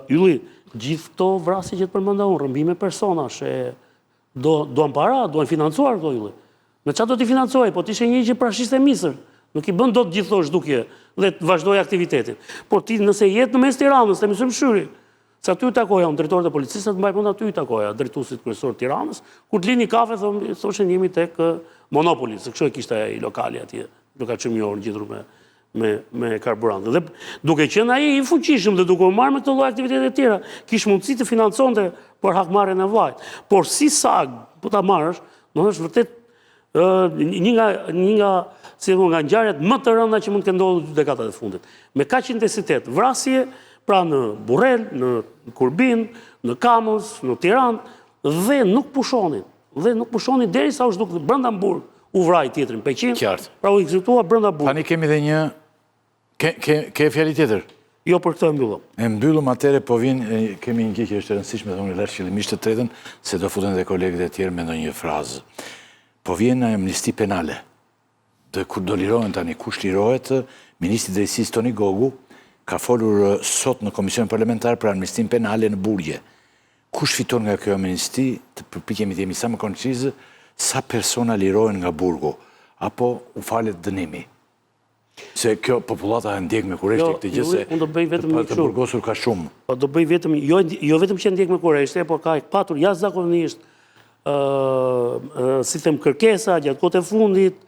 Ylli, gjithë këto vrasje që të përmenda unë, rëmbime personash, doan para, doan financuar këto, Ylli. Me çfarë do t'i financoj, po t'ishe një që prashiste misër, nuk i bën dot gjithë zhdukje dhe të vazhdoj aktivitetin. Por ti nëse jetë në mes Tiranës, të mësëm Shqyri, se aty u takoja, unë drejtorët e policisë, të mbaj pun aty u takoja, drejtuesit kryesor Tiranës, kur të lini kafe, thoshin jemi tek Monopoli, se kështu e kishte ai lokali atje, lokal që mjohur ngjitur me karburant. Dhe duke qenë ai i fuqishëm dhe duke u marrë me këtë lloj aktivitete të tjera, kishte mundësi të financonte për hakmarrjen e vllajt. Por si sag, po ta marrësh, do është vërtet një nga ngjarjet më të rënda që mund të ndodhur në dekadat e fundit. Me kaq intensitet, vrasje pra në Burrel, në Kurbin, në Kamës, në Tiranë dhe nuk pushonin derisa u zhduk brenda burg. U vraj tjetrin Peqin, pra u ekzekutua brenda burg. Tani kemi dhe një... Ke fjali tjetër? Jo, për këtë e mbyllëm. E mbyllëm atere, po kemi një gjë që është e rëndësishme dhe unë lërë qëllimisht të tretën, se do futen dhe kolegët e tjerë me ndonjë frazë. Po vjen në amnisti penale. Dhe kur do lirohen tani, kush lirohet, Ministri Drejtësisë Toni Gogu ka folur sot në Komision Parlamentar për amnistin penale në Burgje. Kush fiton nga kjo amnisti, të përpikemi të jemi sa më konqizë, sa persona lirohen nga burgu, apo u falet dënimi. Se kjo populata e ndjek me kureshti këtë gjëse të burgosur ka shumë. Do bëj vetëm, jo vetëm që ndjek me kureshti, por ka patur jashtëzakonisht, si them kërkesa, gjatë kohët e fundit,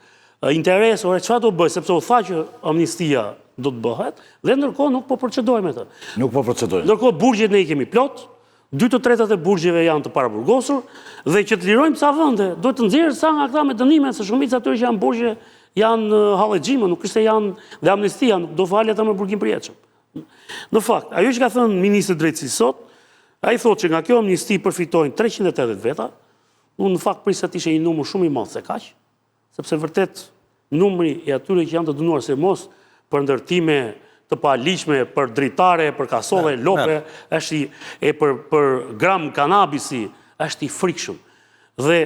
interes, çfarë do bëj, sepse u tha që amnistia do të bëhet, dhe ndërkohë nuk po procedojmë atë. Nuk po procedojmë. Ndërkohë burgjet ne i kemi plot, 2/3 e burgjeve janë të paraburgosur, dhe që të lirojmë ca vende, do të nxjerrë sa nga këta me dënime, se shumica atyre që janë burgje janë hallexhime, nuk është se janë dhe amnistia, nuk do falë ata me burgim përjetshëm. Në fakt, ajo që ka thënë ministri i drejtësisë sot, ai thotë që nga kjo amnisti përfitojnë 380 veta. Unë në fakt prisa të ishte një numër shumë i madh se kaq, sepse vërtet numri i atyre që janë të dënuar se mos për ndërtime të paligjshme, për dritare, për kasole, lope, është për gram kanabisi, është i frikshëm. Dhe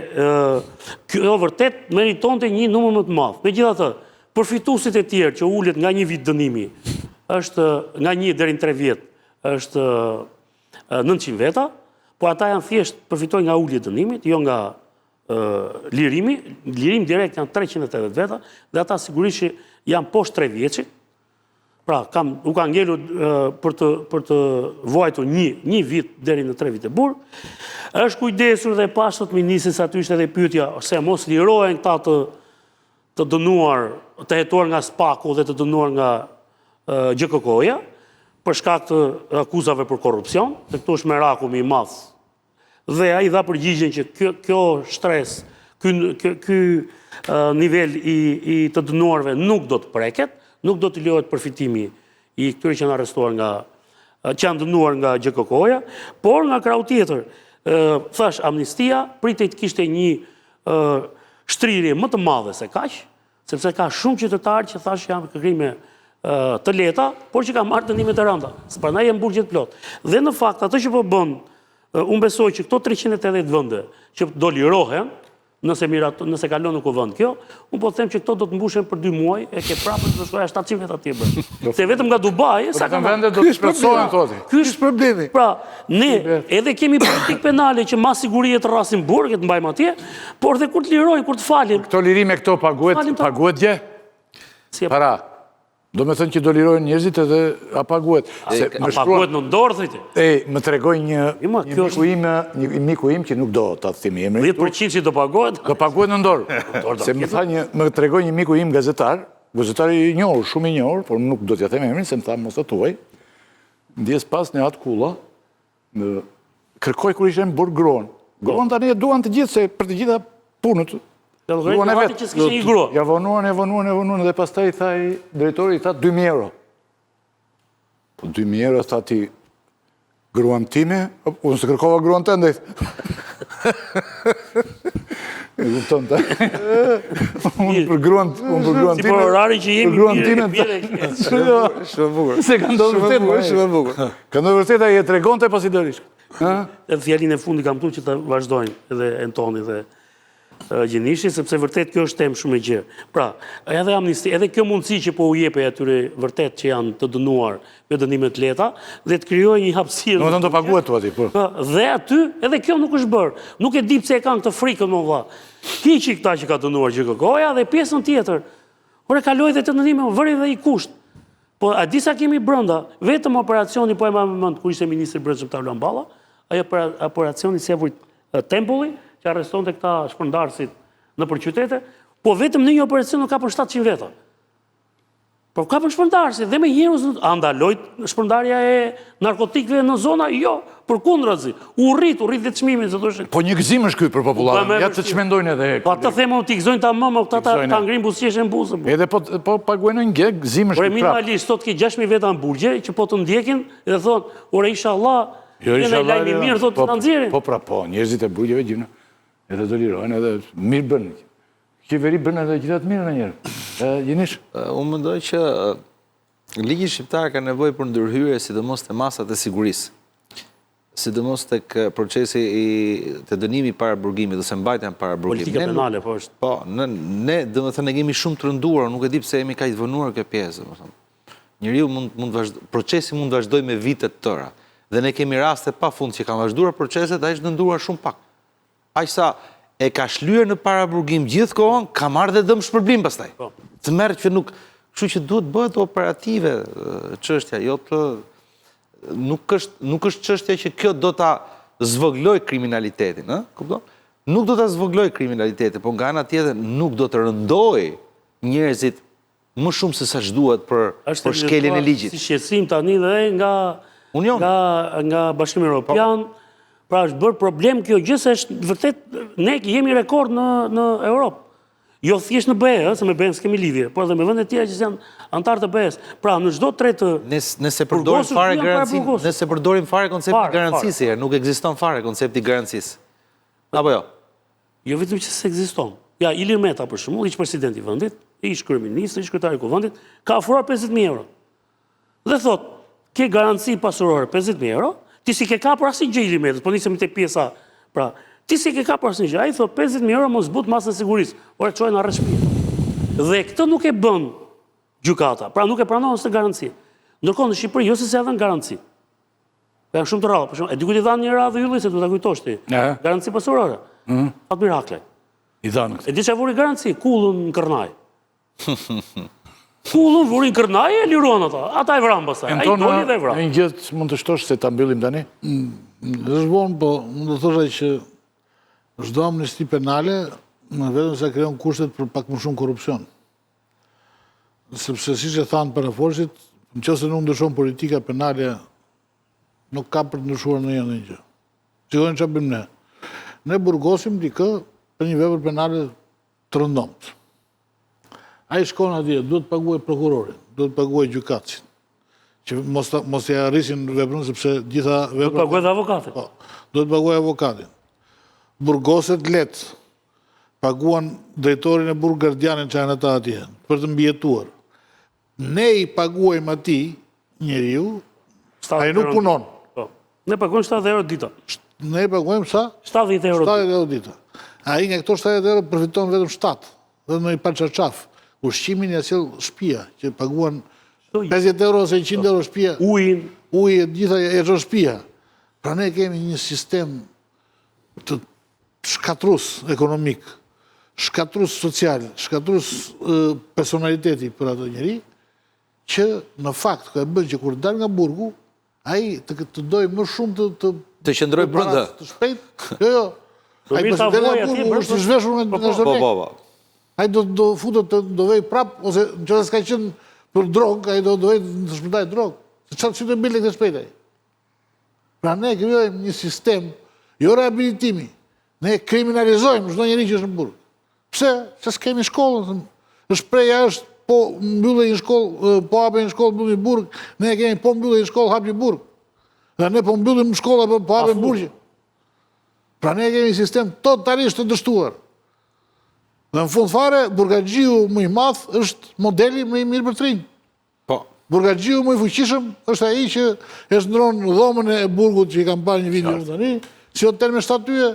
kjo vërtet meritonte një numër më të madh. Megjithatë, përfituesit e tjerë që ulet nga një vit dënimi, është nga 1 deri në 3 vjet, është 900 veta, po ata janë thjesht përfitojnë nga ulje dënimit, jo nga lirimi direkt janë 380 veta, dhe ata sigurisht që janë poshtë 3 vjeçit. Pra, u ka ngelur për të vuajtur një vit deri në 3 vite burg. Është kujdesur dhe pasot ministris aty ishte edhe pyetja se mos lirohen këta të dënuar, të hetuar nga Spaku dhe të dënuar nga GKK-ja, për shkak të akuzave për korrupsion, dhe këtu është merakumi i madh. Dhe ai dha përgjigjen që kjo stres, ky nivel i të dënuarve nuk do të preket, nuk do të lejohet përfitimi i këtyre që janë arrestuar që janë dënuar nga GKK-ja, por nga krau tjetër, thash amnistia pritej të kishte një shtrirje më të madhe se kaq, sepse ka shumë qytetarë që thash janë krime të leta, por që ka marrë dënime të rënda. Së prandaj janë burgjet plot. Dhe në fakt, ato që po bën, unë besoj që këto 380 vende që do lirohen, nëse kalon në kuvend kjo, unë po them që këto do të mbushen për 2 muaj, e ke prapë të shkoja 700 vet atje bërë. Se vetëm nga Dubai, sa kanë vende do të shpresohen toti. Ky është problemi. Pra, ne edhe kemi politikë penale që mas sigurie të rrasin burg, të mbajmë atje, por dhe kur të lirojnë, kur të falin. Këto lirime këto paguhet dje? Para. Do me thënë që do lirojnë njerëzit edhe a paguhet. A paguhet në ndorë, thëjti? Më tregoj një miku im që nuk do të thimi emri. 10% që do paguhet? Do paguhet në ndorë. Se më tregoj një miku im gazetari i njohur, shumë i njohur, por nuk do t'ja them emrin, se më tha mos të tuaj. Ndjes pas në atë kulla, kërkoj kur ishe në burg gruan. Gruan tani e duan të gjithë, se për të gjitha punët. Ja vonuan, dhe pas ta i tha i drejtori, i tha 2.000 euro. Po 2.000 euro, tha ti, gruan time, unë se kërkova gruan të ndajt. E kupton të. Unë për gruan time. Si për orari që jemi Shumë bukur. Se ka ndodhë vërtet, shumë bukur. Ka ndodhë vërtet, a i e tregon të pasidërisht. Edhe fjalin e fundi kam tu që të vazhdojnë edhe Antoni dhe Gjinishi, sepse vërtet kjo është temë shumë e gjerë. Pra, edhe amnisti, edhe kjo mundësi që po u jepe atyre vërtet që janë të dënuar me dënime të leta, dhe të krijojë një hapësirë. Në të paguhet tu ati, po. Dhe aty, edhe kjo nuk është bërë. Nuk e di pse e kanë këtë frikën, më vlla. Hiqi këta që ka dënuar GKK-ja dhe pjesën tjetër. Ore kaloi dhe të dënime, vëri dhe i kusht. Po a disa kemi brenda, vetëm operacioni po e më mend kur ishte ministri brendshëm Tavlan Balla, ajo operacioni Sevujt Tempulli, që arreston të këta shpërndarësit në përqytete, po vetëm në një operacion nuk ka për 700 veta. Po ka për shpërndarësit, dhe me njerëz andalojt shpërndarja e narkotikëve në zona, jo, për kundrazi. U rrit dhe çmimin, se thoshte. Po një gëzim është ky për popullatën. Ja të çmendojnë edhe. Po ata themon ti gëzojnë ta mëmë, këta ta ngrin buzëqeshën buzë. Edhe po paguajnë një gëzim është. Por minimalisht sot ke 6000 veta në burgje që po të ndjekin dhe thon, ore inshallah, jeni lajmi mirë thotë ta nxjerrin. Po pra po, njerëzit e burgjeve gjina. Edhe do lirojnë, edhe mirë bënë. Qeveri bënë edhe gjithat mirë në njerë. Gjinish? Unë mendoj që ligji shqiptar ka nevojë për ndërhyrje, sidomos të masat e sigurisë. Sidomos tek procesi të dënimi para burgimit, ose mbajtja para burgimit. Politika penale, po është. Po, ne domethënë kemi shumë të rënduar, nuk e di pse jemi kaq të vënuar kjo pjesë, domethënë. Njeriu procesi mund të vazhdojë me vite të tëra. Dhe ne kemi raste pafund që kanë vazhduar proceset, ai është dënduar shumë pak. Aq sa e ka shlyer në paraburgim gjithë kohën, ka marrë dhe dëm shpërblim pastaj. Të merr që nuk, kështu që duhet bëhet operative çështja, jo të nuk është çështja që kjo do ta zvogloj kriminalitetin, ëh? Kupton? Nuk do ta zvogloj kriminalitetin, por nga ana tjetër nuk do të rëndoj njerëzit më shumë se sa ç'duhet për shkeljen e ligjit. Si shqetësim tani dhe nga Bashkimi Evropian. Pra është bërë problem kjo gjë se është vërtet ne jemi rekord në Europë. Jo thjesht në BE, se me BE s'kemi lidhje, por edhe me vendet tjera që janë antarë të BE-s. Pra në çdo tretë nëse përdorim fare konceptin e garancisë, nuk ekziston fare koncepti i garancisë. Apo jo? Jo vetëm që s'ekziston. Ja, Ilir Meta për shembull, ish presidenti i vendit, ish kryeminist, ish kryetari i kuvendit, ka ofruar 50.000 euro. Dhe thot, ke garanci pasurore 50.000 euro. Ti si ke kapur asnjë gjë Ilir Metës, po nisem tek pjesa. Pra, ti si ke kapur asnjë gjë. Ai thot 50.000 euro mos zbut masën e sigurisë. Ora çojnë në shtëpi. Dhe këtë nuk e bën gjykata. Pra nuk e pranon këtë garanci. Ndërkohë në Shqipëri jo se s'ia dhën garanci. Janë shumë të rrallë, për shembull, e diku i dhan një radhë ylli se do ta kujtosh ti. Garanci pasurore. Fat mirakle. I dhanë këtë. E di çfarë vuri garanci? Kullën në Kërnaj. Kullën vurin Kërnaj e liruan ata. Ata e vran pastaj. Ai doli dhe e vran. Një gjë mund të shtosh se ta mbyllim tani? Është vonë, po mund të thosha që çdo amnisti penale në vetëm se krijon kushtet për pak më shumë korrupsion. Sepse siç e thanë paraforcit, nëse nuk ndryshon politika penale, nuk ka për të ndryshuar ndonjë gjë. Shikojmë çfarë bëjmë ne. Ne burgosim dikë për një vepër penale të rëndomtë. Ai shkon atje, duhet të paguaj prokurorin, duhet të paguaj gjykatësin, që mos e arrisin veprën, sepse gjitha veprat... Duhet të paguaj dhe avokatin. Po, duhet të paguaj avokatin. Burgoset letë, paguan drejtorin e burg gardianin që janë ata atje, për të mbijetuar. ne i paguajmë atij njeriu, ai nuk punon. Ne paguajmë 70 euro dita. Ne i paguajmë sa? 70 euro dita. 70 euro dita. Ai nga këto 70 euro përfiton vetëm 7, dhe në i parçarçaf. Ushqimin ja sjell shtëpia, që paguan 50 euro ose 100 euro shtëpia. Uji e gjitha e çon shtëpia. Pra ne kemi një sistem të shkatrus ekonomik, shkatrus social, shkatrus personaliteti për ato njeri, që në fakt ka bën që kur dal nga burgu, ai të doj më shumë të qëndroj brenda. Të shpejt. Jo. Ai pas del nga burgu është i zhveshur nga çdo lek. Ai do futet do vej prap ose nëse s'ka qenë për drogë, ai do vej të shpëndaj drogë. Se çfarë si do bile këtë shpejt ai. Pra ne krijojmë një sistem jo rehabilitimi. Ne kriminalizojmë çdo njeri që është në burg. Pse? Se s'kemi shkollën. Shpreha është po mbyllej një shkollë, po hapej një shkollë, mbyllej burg, ne kemi po mbyllej një shkollë, hap një burg. Dhe ne po mbyllim shkolla, po hapej burg. Pra ne kemi një sistem totalisht të dështuar. Dhe në fund fare, burgaxhiu më i madh është modeli më i mirë për trinj. Po. Burgaxhiu më i fuqishëm është ai që e shndron dhomën e burgut që i kam parë një video tani, si hotel me statye.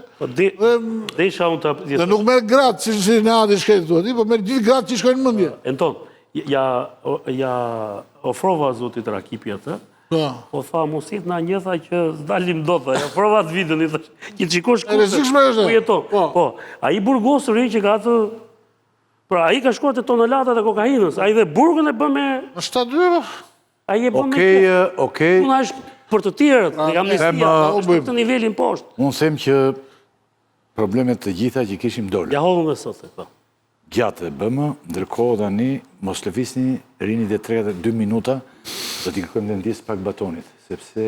Desha unë të... Dhe nuk merr gratë, si në ati shkretë tu ati, po merr gjithë gratë që shkojnë në mendje. Anton, ja ofrova zotit Rakipi atë, po tha mosit na njëtha që s'dalim do të, ja ofrova atë videon, i thash, që qikosh ku jeton. Po, a i burgosëri që ka atë, pra a i ka shkuar të tonelatat e kokainës, a i dhe burgën e bën me... Në statye, a i e bën me... Okej. Unë është për të tjerët, dhe amnestia, është për të nivelin poshtë. Unë them që problemet të gjitha që kishim dole. Ja hodhëm dhe sot, po. Gjatë e bëmë, ndërkohë tani, mos lëvizni rini dhe 32 minuta, do t'i kërkojmë dhe ndjesë pak batonit, sepse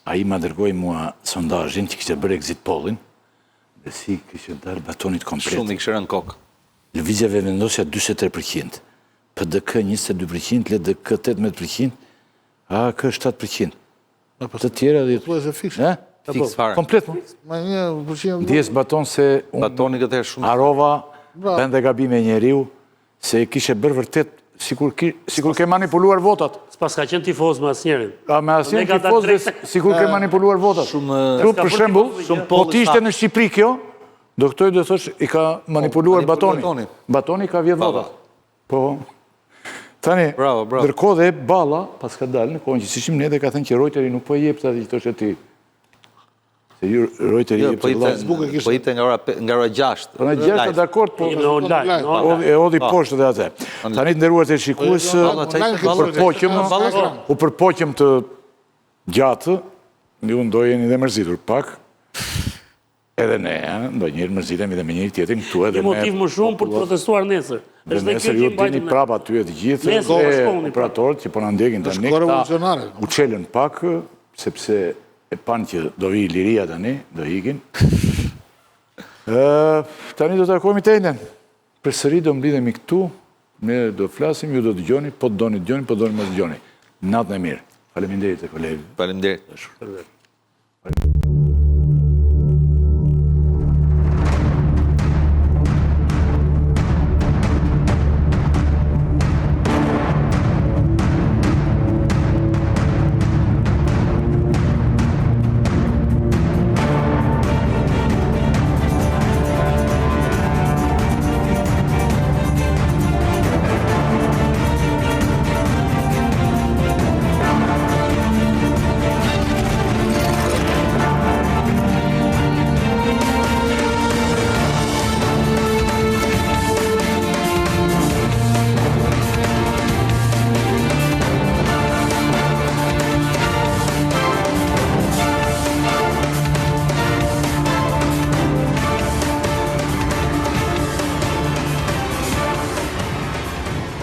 a i ma dërgoj mua sondazhin që kishte bërë exit pollin, dhe si kishte dalë batonit komplet. Shumë i kishte rënë kokë. Lëvizjeve vendosja 43%, PDK 22%, LDK 18%, AK 7%. Të tjera dhe... Po e se fikshë. Fiks fare. Komplet, mo. Ndjesë baton se Batoni këtë herë shumë. Arova, bën dhe gabime njeriu, se kishe bërë vërtet, sikur ke manipuluar votat. S'pas ka qenë tifoz me asnjërin. Me asnjërin tifoz dhe sikur ke manipuluar votat. Ju për shembull, po ti ishte në Shqipëri kjo, do këtoj do thosh i ka manipuluar Batoni. Batoni ka vjedh votat. Po. Tani, ndërkohë dhe Balla, pas ka dalë në kohën që si shim ne dhe ka thënë që Reuteri nuk po i jep të atë që të ti. Se Reuteri jep të vëllazë. Po ite nga ora 6. Po nga 6 dakord, po e odhi poshtë dhe atë. Tani të nderuar të shikues, u përpoqëm të gjatë, ju ndojeni dhe mërzitur pak, edhe ne, do njërë mërzitemi dhe me njëri tjetërin këtu edhe me... Një motiv më shumë për të protestuar nesër. Dhe nesër ju dini prapa ty e të gjithë, dhe operatorët që po në ndjekin të nekta, u qelën pak, sepse e panë që do vi liria tani, do ikin. Tani do të takojmë i tejnen. Për sëri do mblidhemi këtu, ne do flasim, ju do të gjoni, po të doni të gjoni, po të doni më të gjoni. Natën e mirë. Faleminderit e kolegë. Faleminderit.